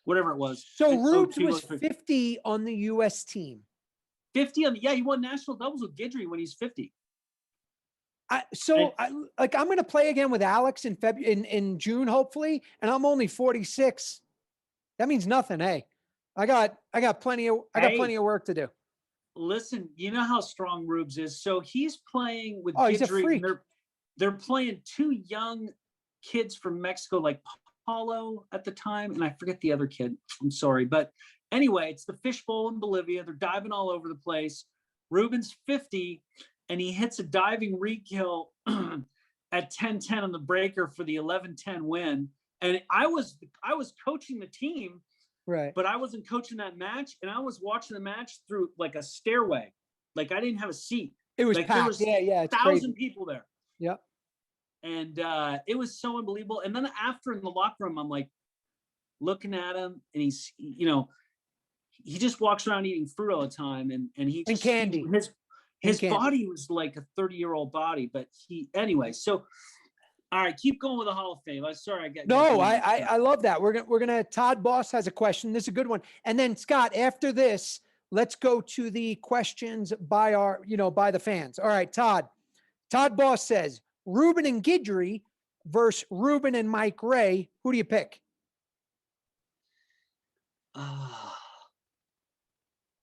whatever it was. So Rubes was 50 on the U.S. team. 50 on the, yeah, he won national doubles with Guidry when he's 50. I'm going to play again with Alex in June, hopefully. And I'm only 46. That means nothing. Hey, I got plenty of work to do. Listen, you know how strong Rubes is. So he's playing with He's a Guidry. freak. They're playing two young kids from Mexico, like Paulo at the time. And I forget the other kid. I'm sorry. But anyway, it's the fishbowl in Bolivia. They're diving all over the place. Ruben's 50, and he hits a diving re-kill at 10-10 on the breaker for the 11-10 win. And I was coaching the team, right? But I wasn't coaching that match, and I was watching the match through like a stairway. Like I didn't have a seat. It was like, packed. There was Yeah, it's 1,000 crazy. people there. Yep. And it was so unbelievable. And then after in the locker room, I'm like looking at him, and he's, he just walks around eating fruit all the time, and candy. His body was like a 30-year-old body, but anyway. So, all right, keep going with the Hall of Fame. I'm sorry, I love that. We're gonna. Todd Boss has a question. This is a good one. And then Scott, after this, let's go to the questions by by the fans. All right, Todd. Todd Boss says Ruben and Guidry versus Ruben and Mike Ray. Who do you pick?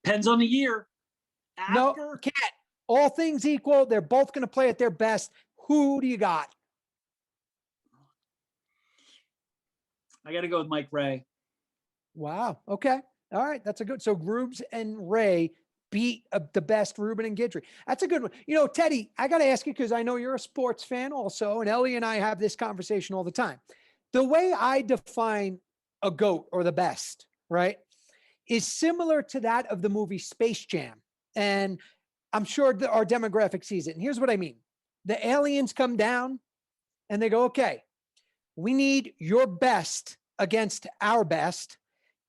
Depends on the year. No, can't. All things equal, they're both going to play at their best. Who do you got? I got to go with Mike Ray. Wow. Okay. All right. That's a good. So Rubes and Ray beat the best Ruben and Guidry. That's a good one. Teddy, I got to ask you, because I know you're a sports fan also, and Ellie and I have this conversation all the time. The way I define a GOAT or the best, right, is similar to that of the movie Space Jam. And I'm sure our demographic sees it. And here's what I mean. The aliens come down and they go, okay, we need your best against our best.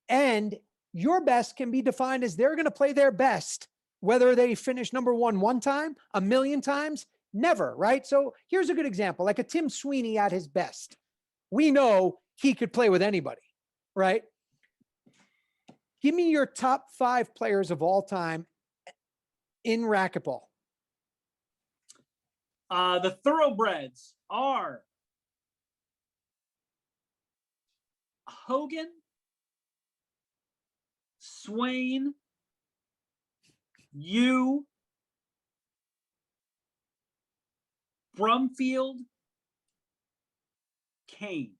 And your best can be defined as they're going to play their best, whether they finish number one time, 1,000,000 times, never, right? So here's a good example, like a Tim Sweeney at his best. We know he could play with anybody, right? Give me your top 5 players of all time in racquetball. The thoroughbreds are Hogan, Swain, you, Brumfield, Kane.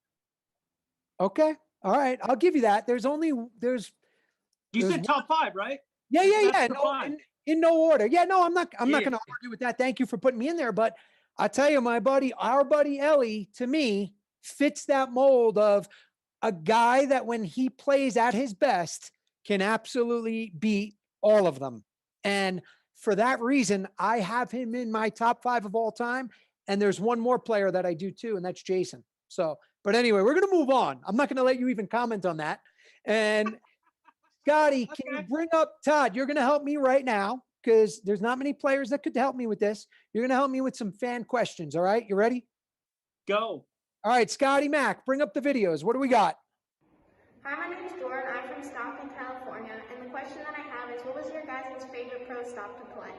Okay. All right. I'll give you that. You said top 5, right? Yeah. No, in no order. Yeah, no, I'm not going to argue with that. Thank you for putting me in there. But I tell you, our buddy Ellie, to me, fits that mold of a guy that when he plays at his best can absolutely beat all of them. And for that reason, I have him in my top 5 of all time. And there's one more player that I do too, and that's Jason. So, but anyway, we're going to move on. I'm not going to let you even comment on that. And Scotty, can you bring up Todd? You're going to help me right now because there's not many players that could help me with this. You're going to help me with some fan questions. All right. You ready? Go. All right. Scotty Mac, bring up the videos. What do we got? Hi, my name is Jordan. I'm from Stockton, California. And the question that I have is, what was your guys' favorite pro stop to play?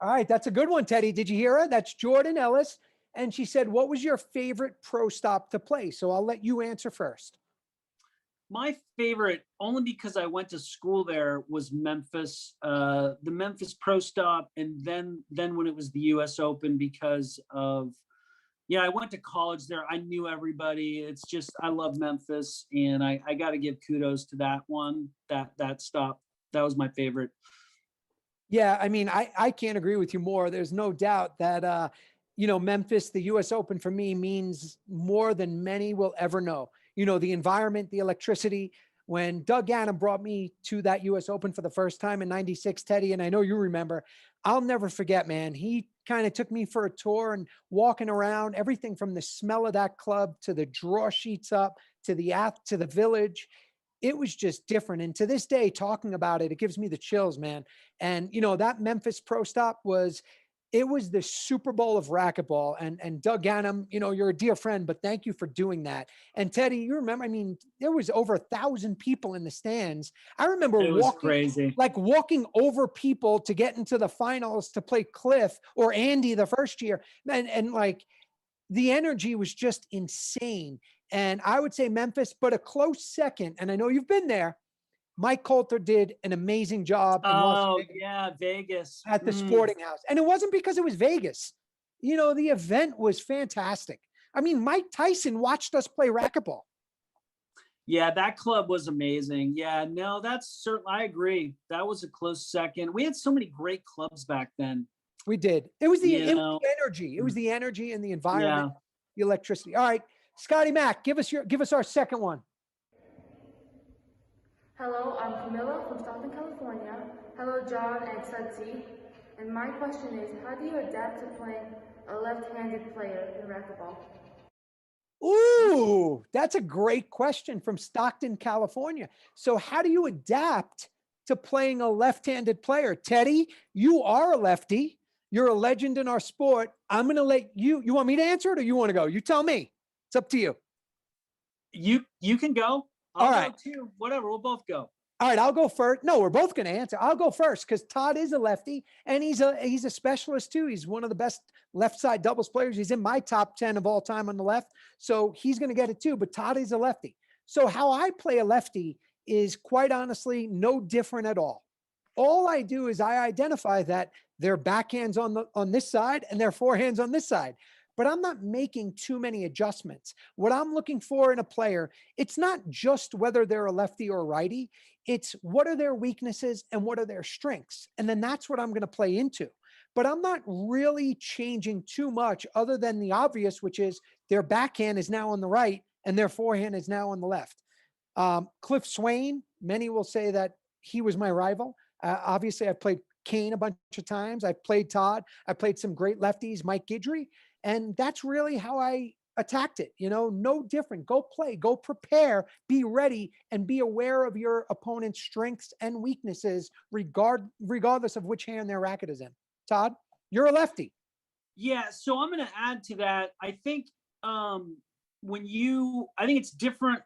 All right. That's a good one, Teddy. Did you hear her? That's Jordan Ellis. And she said, what was your favorite pro stop to play? So I'll let you answer first. My favorite, only because I went to school there, was Memphis, the Memphis Pro Stop, and then when it was the U.S. Open, because of, I went to college there. I knew everybody. It's just, I love Memphis, and I got to give kudos to that one, that stop. That was my favorite. Yeah, I mean, I can't agree with you more. There's no doubt that, Memphis, the U.S. Open for me means more than many will ever know. The environment, the electricity. When Doug Gannon brought me to that U.S. Open for the first time in '96, Teddy, and I know you remember, I'll never forget, man. He kind of took me for a tour and walking around, everything from the smell of that club to the draw sheets up to the village. It was just different. And to this day, talking about it, it gives me the chills, man. And, that Memphis Pro Stop was It was the Super Bowl of racquetball, and Doug Gannam, you know, you're a dear friend, but thank you for doing that. And Teddy, you remember, I mean, there was over 1,000 people in the stands. I remember It was crazy. walking over people to get into the finals to play Cliff or Andy the first year. And like the energy was just insane. And I would say Memphis, but a close second. And I know you've been there. Mike Coulter did an amazing job in Las Oh Vegas yeah, Vegas. at the Sporting House. And it wasn't because it was Vegas. You know, the event was fantastic. I mean, Mike Tyson watched us play racquetball. Yeah, that club was amazing. Yeah, no, that's certain. I agree. That was a close second. We had so many great clubs back then. We did. It was the, You it was know. the energy. It was the energy and the Yeah. environment, the electricity. All right, Scotty Mack, give us our second one. Hello, I'm Camilla from Stockton, California. Hello, John and Sudsy. And my question is, how do you adapt to playing a left-handed player in racquetball? Ooh, that's a great question from Stockton, California. So how do you adapt to playing a left-handed player? Teddy, you are a lefty. You're a legend in our sport. I'm going to let you want me to answer it or you want to go? You tell me. It's up to you. You can go. All I'll right. go too. Whatever. We'll both go. All right, I'll go first. No, we're both going to answer. I'll go first because Todd is a lefty and he's a specialist too. He's one of the best left side doubles players. He's in my top 10 of all time on the left. So he's going to get it too, but Todd is a lefty. So how I play a lefty is quite honestly no different at all. All I do is I identify that their backhands on this side and their forehands on this side. But I'm not making too many adjustments. What I'm looking for in a player, it's not just whether they're a lefty or a righty. It's what are their weaknesses and what are their strengths? And then that's what I'm going to play into. But I'm not really changing too much other than the obvious, which is their backhand is now on the right and their forehand is now on the left. Cliff Swain, many will say that he was my rival. Obviously, I've played Kane a bunch of times. I've played Todd. I played some great lefties, Mike Guidry. And that's really how I attacked it. You know, no different. Go play, go prepare, be ready, and be aware of your opponent's strengths and weaknesses, regardless of which hand their racket is in. Todd, you're a lefty. Yeah. So I'm going to add to that. I think I think it's different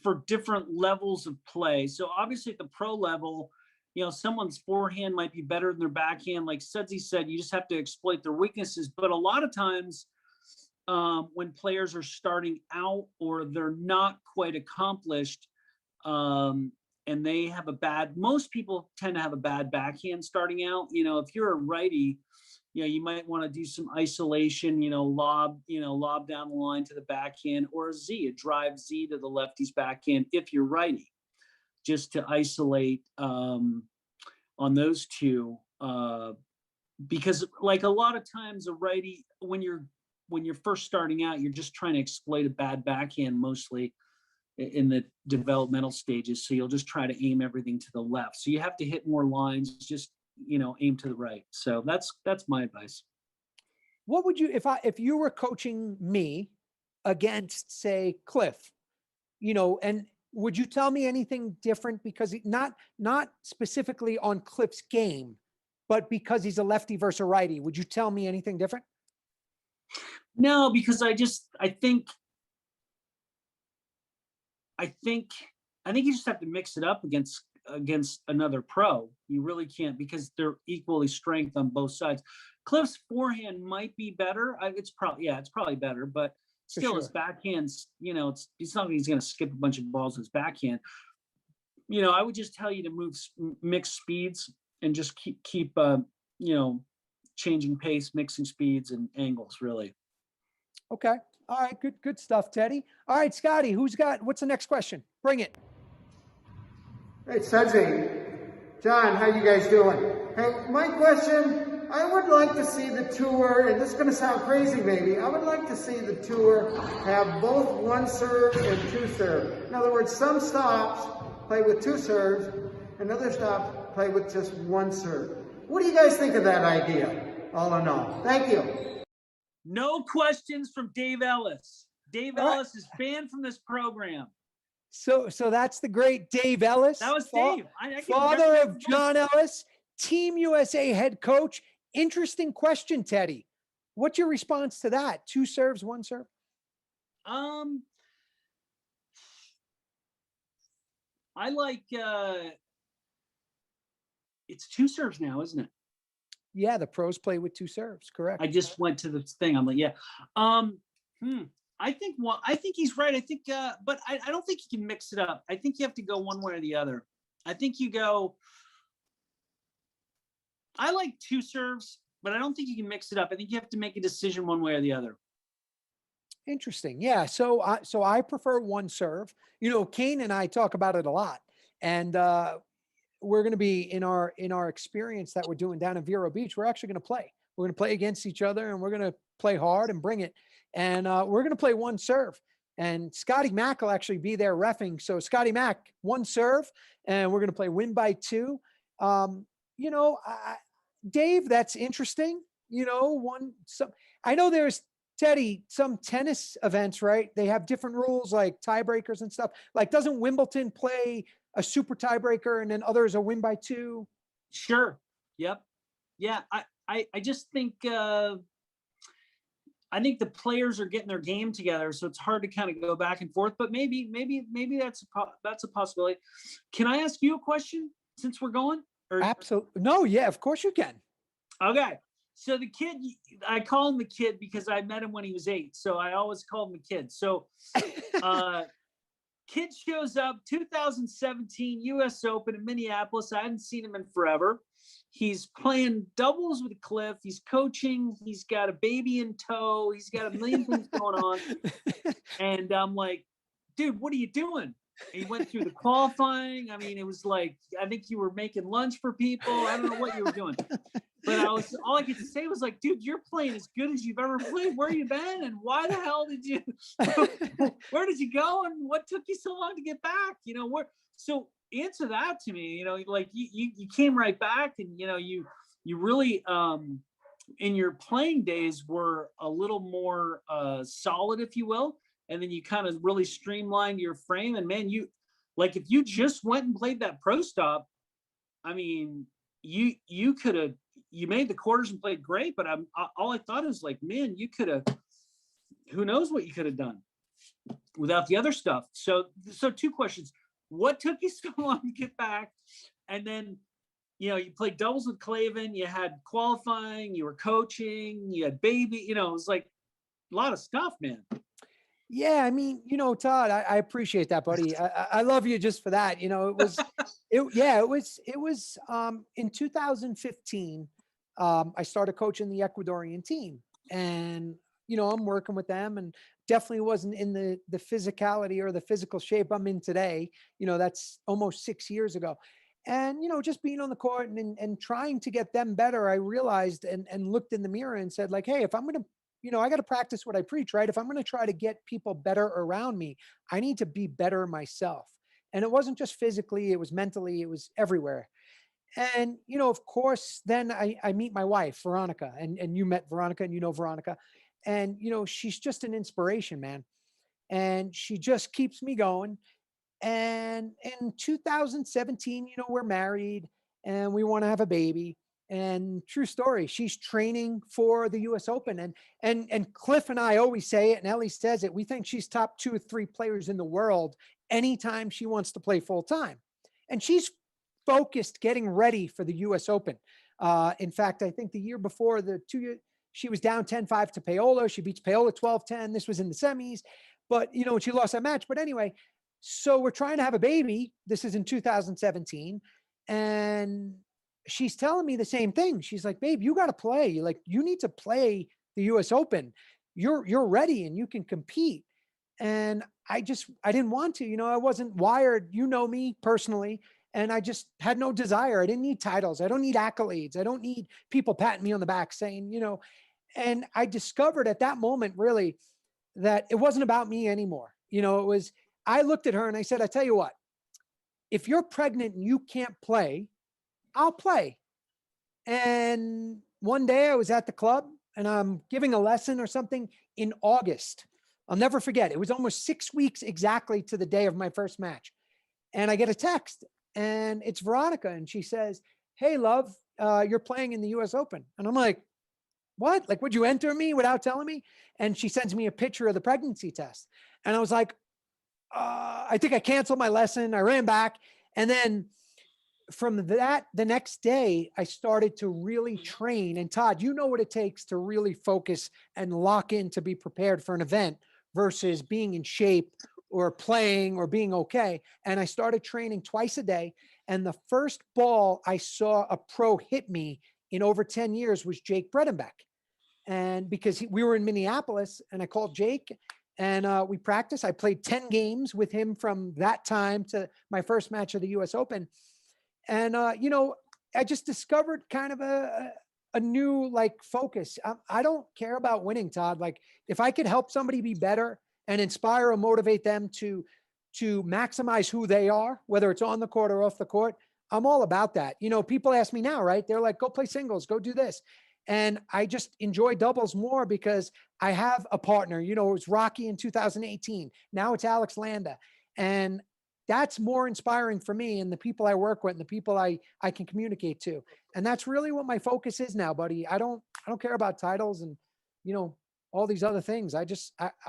for different levels of play. So obviously at the pro level, you know, someone's forehand might be better than their backhand. Like Sudsy said, you just have to exploit their weaknesses. But a lot of times when players are starting out or they're not quite accomplished and they have most people tend to have a bad backhand starting out. You know, if you're a righty, you know, you might want to do some isolation, lob down the line to the backhand, or a drive Z to the lefty's backhand if you're righty, just to isolate on those two. Because like a lot of times a righty, when you're first starting out, you're just trying to exploit a bad backhand mostly in the developmental stages. So you'll just try to aim everything to the left. So you have to hit more lines, just, aim to the right. So that's my advice. What would you, if you were coaching me against, say, Cliff, and would you tell me anything different? Because not specifically on Cliff's game, but because he's a lefty versus a righty, would you tell me anything different? No, because I think you just have to mix it up against another pro. You really can't, because they're equally strength on both sides. Cliff's forehand might be better. It's probably better, but still his backhand's, it's not like he's going to skip a bunch of balls with his backhand. I would just tell you to mix speeds and just keep changing pace, mixing speeds and angles, really. Okay. All right. Good stuff, Teddy. All right, Scotty, what's the next question? Bring it. Hey, Sudsy. John, how you guys doing? Hey, my question, I would like to see the tour, and this is going to sound crazy maybe, I would like to see the tour have both one serve and two serve. In other words, some stops play with two serves, and other stops play with just one serve. What do you guys think of that idea, all in all? Thank you. No questions from Dave Ellis. Dave Ellis is banned from this program. So that's the great Dave Ellis. That was Dave. Father of John Ellis, Team USA head coach, Interesting question, Teddy. What's your response to that? 2 serves, 1 serve? I like, it's 2 serves now, isn't it? Yeah, the pros play with 2 serves, correct. I just went to the thing. I'm like, yeah. I think he's right. I think, but I don't think you can mix it up. I think you have to go one way or the other. I think you go, I like 2 serves, but I don't think you can mix it up. I think you have to make a decision one way or the other. Interesting. Yeah. So I prefer 1 serve. You know, Kane and I talk about it a lot. And we're going to be in our experience that we're doing down in Vero Beach. We're actually going to play. We're going to play against each other, and we're going to play hard and bring it. And we're going to play 1 serve. And Scotty Mack will actually be there reffing. So Scotty Mack, 1 serve, and we're going to play win by 2. You know, Dave, that's interesting. You know, I know there's, Teddy, some tennis events, right? They have different rules like tiebreakers and stuff. Like, doesn't Wimbledon play a super tiebreaker and then others a win by 2? Sure. Yep. Yeah. I just think, I think the players are getting their game together, so it's hard to kind of go back and forth, but maybe that's a possibility. Can I ask you a question since we're going? Absolutely. No. Yeah, of course you can. Okay. So the kid, I call him the kid because I met him when he was 8. So I always call him the kid. So kid shows up 2017 US Open in Minneapolis. I hadn't seen him in forever. He's playing doubles with Cliff. He's coaching. He's got a baby in tow. He's got a million things going on. And I'm like, dude, what are you doing? And he went through the qualifying. I mean, it was like, I think you were making lunch for people. I don't know what you were doing. But all I could say was like, dude, you're playing as good as you've ever played. Where you been? And why the hell where did you go? And what took you so long to get back? You know, so answer that to me, you know, like you came right back, and, you know, you really, in your playing days were a little more solid, if you will. And then you kind of really streamlined your frame. And man, like, if you just went and played that pro stop, I mean, you could have, you made the quarters and played great, but all I thought is like, man, you could have, who knows what you could have done without the other stuff. So 2 questions. What took you so long to get back? And then, you know, you played doubles with Clavin, you had qualifying, you were coaching, you had baby, you know, it was like a lot of stuff, man. Yeah, I mean, you know, Todd, I appreciate that, buddy. I love you just for that. You know, it was in 2015. I started coaching the Ecuadorian team, and, you know, I'm working with them, and definitely wasn't in the physicality or the physical shape I'm in today. You know, that's almost 6 years ago. And, you know, just being on the court and trying to get them better, I realized and looked in the mirror and said, like, hey, if I'm going to, you know, I got to practice what I preach, right? If I'm going to try to get people better around me, I need to be better myself. And it wasn't just physically, it was mentally, it was everywhere. And, you know, of course, then I meet my wife, Veronica, and you met Veronica, and you know Veronica. And, you know, she's just an inspiration, man. And she just keeps me going. And in 2017, you know, we're married and we want to have a baby. And true story, she's training for the US Open. And Cliff and I always say it, and Ellie says it, we think she's top 2 or 3 players in the world anytime she wants to play full time. And she's focused getting ready for the US Open. In fact, I think the year before, she was down 10-5 to Paola. She beats Paola 12-10. This was in the semis, but, you know, she lost that match. But anyway, so we're trying to have a baby. This is in 2017. And she's telling me the same thing. She's like, babe, you got to play. Like, you need to play the US Open. You're ready and you can compete. And I didn't want to, you know, I wasn't wired, you know me personally. And I just had no desire. I didn't need titles. I don't need accolades. I don't need people patting me on the back saying, you know, and I discovered at that moment really that it wasn't about me anymore. You know, I looked at her and I said, I tell you what, if you're pregnant and you can't play, I'll play. And one day I was at the club and I'm giving a lesson or something in August. I'll never forget. It was almost 6 weeks exactly to the day of my first match. And I get a text and it's Veronica. And she says, hey, love, you're playing in the US Open. And I'm like, what? Like, would you enter me without telling me? And she sends me a picture of the pregnancy test. And I was like, I think I canceled my lesson. I ran back. And then from that, the next day, I started to really train. And Todd, you know what it takes to really focus and lock in to be prepared for an event versus being in shape or playing or being okay. And I started training twice a day. And the first ball I saw a pro hit me in over 10 years was Jake Bredenbeck. And because we were in Minneapolis and I called Jake and we practiced, I played 10 games with him from that time to my first match of the US Open. And, you know, I just discovered kind of a new like focus. I don't care about winning, Todd. Like if I could help somebody be better and inspire or motivate them to maximize who they are, whether it's on the court or off the court, I'm all about that. You know, people ask me now, right? They're like, go play singles, go do this. And I just enjoy doubles more because I have a partner. You know, it was Rocky in 2018. Now it's Alex Landa. And that's more inspiring for me and the people I work with and the people I can communicate to. And that's really what my focus is now, buddy. I don't care about titles and, you know, all these other things. I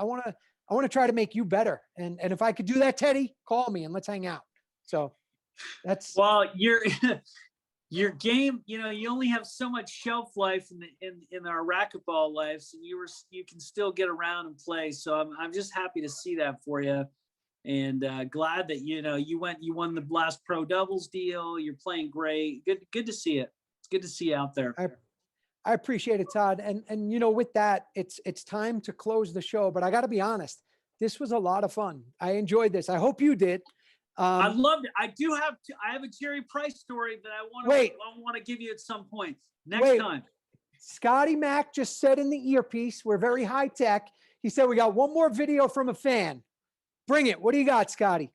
want to try to make you better. And if I could do that, Teddy, call me and let's hang out. So that's, well, your game, you know, you only have so much shelf life in our racquetball lives, and you can still get around and play. So I'm just happy to see that for you, and glad that you won the last pro doubles deal. You're playing great. Good to see it. It's good to see you out there. I appreciate it, Todd. And you know, with that, it's time to close the show. But I got to be honest, this was a lot of fun. I enjoyed this. I hope you did. I loved it. I have a Jerry Price story that I want to give you at some point next time. Scotty Mack just said in the earpiece, we're very high tech. He said, we got one more video from a fan. Bring it. What do you got, Scotty?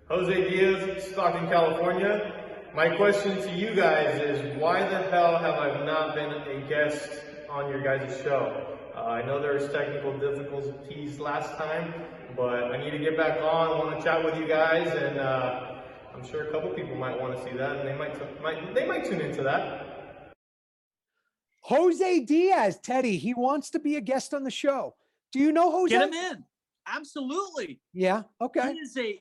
Jose Diaz, Stockton, California. My question to you guys is, why the hell have I not been a guest on your guys' show? I know there was technical difficulties last time, but I need to get back on. I want to chat with you guys, and I'm sure a couple people might want to see that, and they might tune into that. Jose Diaz, Teddy, he wants to be a guest on the show. Do you know Jose? Get him in. Absolutely. Yeah. Okay.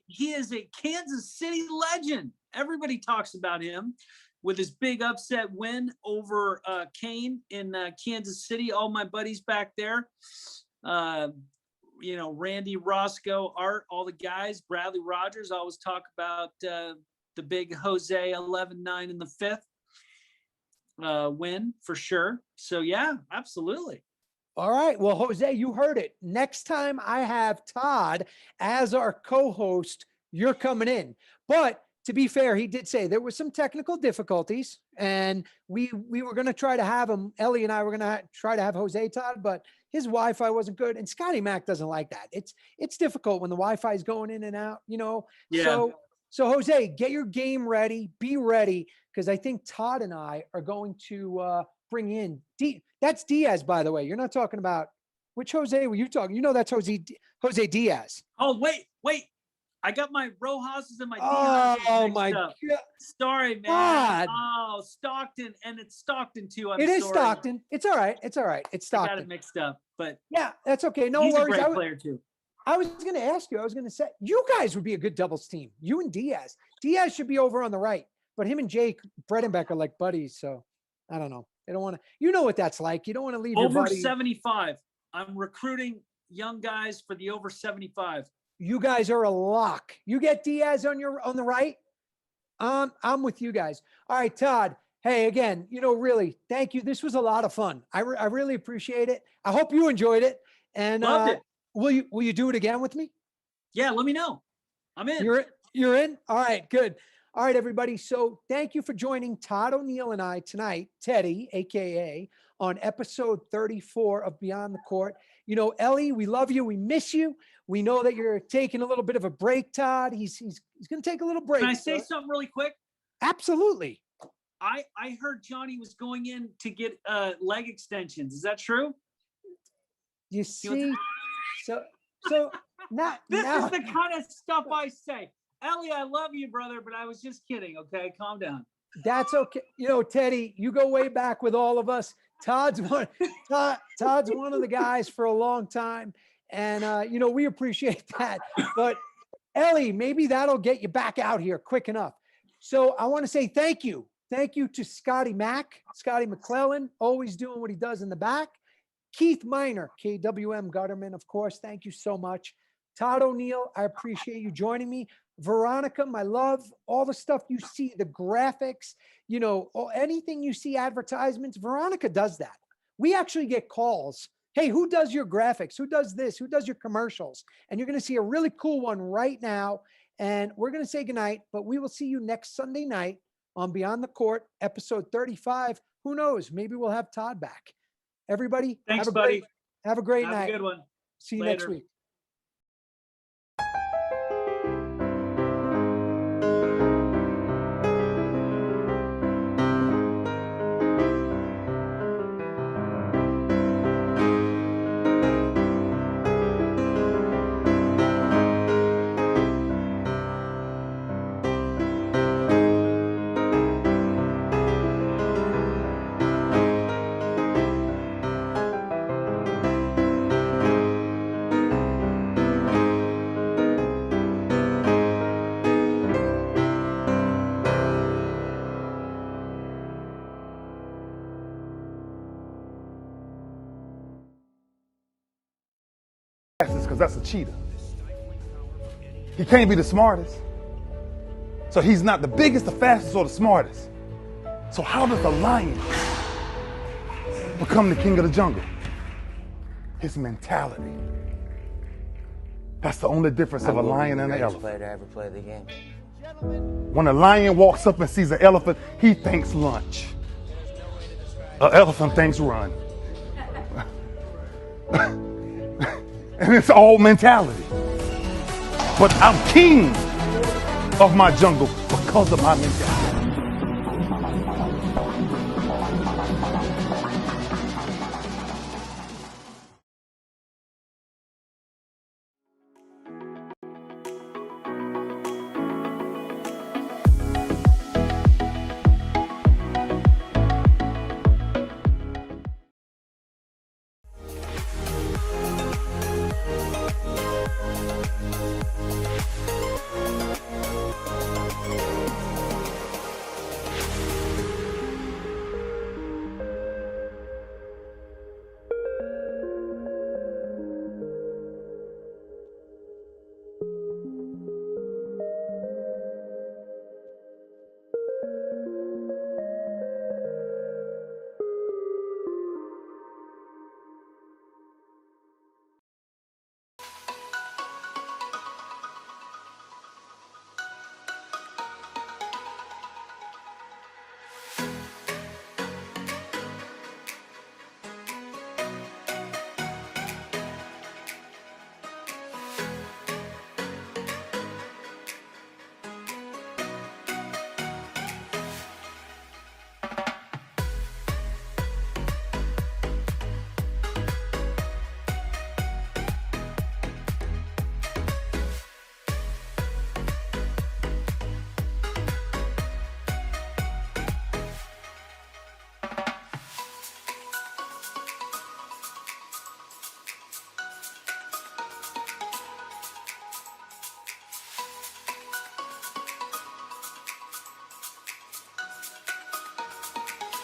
He is a Kansas City legend. Everybody talks about him with his big upset win over Kane in Kansas City. All my buddies back there, you know, Randy, Roscoe, Art, all the guys, Bradley Rogers, always talk about the big Jose 11-9 in the fifth win for sure. So yeah, absolutely. All right. Well, Jose, you heard it. Next time I have Todd as our co-host, you're coming in. But to be fair, he did say there was some technical difficulties, and we were going to try to have him. Ellie and I were going to try to have Jose, Todd, but his Wi-Fi wasn't good. And Scotty Mac doesn't like that. It's difficult when the Wi-Fi is going in and out, you know? Yeah. So Jose, get your game ready, be ready. Cause I think Todd and I are going to bring in that's Diaz, by the way. You're not talking about which Jose were you talking? You know, that's Jose Diaz. Oh, wait. I got my Rojas's and my Diaz. Oh my God. Sorry, man. God. Oh, Stockton, and it's Stockton too. It is Stockton. It's all right. It's Stockton. I got it mixed up, but yeah, that's okay. No he's worries. a great player too. I was going to ask you. I was going to say you guys would be a good doubles team. You and Diaz. Diaz should be over on the right, but him and Jake Bredenbeck are like buddies. So I don't know. They don't want to. You know what that's like. You don't want to leave over your buddy. 75. I'm recruiting young guys for the over 75. You guys are a lock. You get Diaz on the right. I'm with you guys. All right, Todd. Hey, again, you know, really, thank you. This was a lot of fun. I really appreciate it. I hope you enjoyed it. And loved it. Will you do it again with me? Yeah, let me know. I'm in. You're in? All right, good. All right, everybody. So thank you for joining Todd O'Neil and I tonight, Teddy, AKA, on episode 34 of Beyond the Court. You know, Ellie, we love you. We miss you. We know that you're taking a little bit of a break, Todd. He's going to take a little break. Can I say something really quick? Absolutely. I heard Johnny was going in to get leg extensions. Is that true? You see, so not this now. is the kind of stuff I say. Ellie, I love you, brother, but I was just kidding. Okay, calm down. That's okay. You know, Teddy, you go way back with all of us. Todd's one of the guys for a long time. And, you know, we appreciate that. But Ellie, maybe that'll get you back out here quick enough. So I want to say thank you. Thank you to Scotty McClellan, always doing what he does in the back. Keith Miner, KWM Gutterman, of course. Thank you so much. Todd O'Neil, I appreciate you joining me. Veronica, my love, all the stuff you see, the graphics, you know, anything you see advertisements, Veronica does that. We actually get calls. Hey, who does your graphics? Who does this? Who does your commercials? And you're going to see a really cool one right now. And we're going to say goodnight, but we will see you next Sunday night on Beyond the Court, episode 35. Who knows? Maybe we'll have Todd back. Everybody, thanks, buddy. Have a great Have night. a good one. See you Later. next week. Because that's a cheater. He can't be the smartest. So he's not the biggest, the fastest, or the smartest. So how does the lion become the king of the jungle? His mentality. That's the only difference of a lion and an elephant. Player to ever play the game. When a lion walks up and sees an elephant, he thinks lunch. An elephant thinks run. And it's all mentality. But I'm king of my jungle because of my mentality.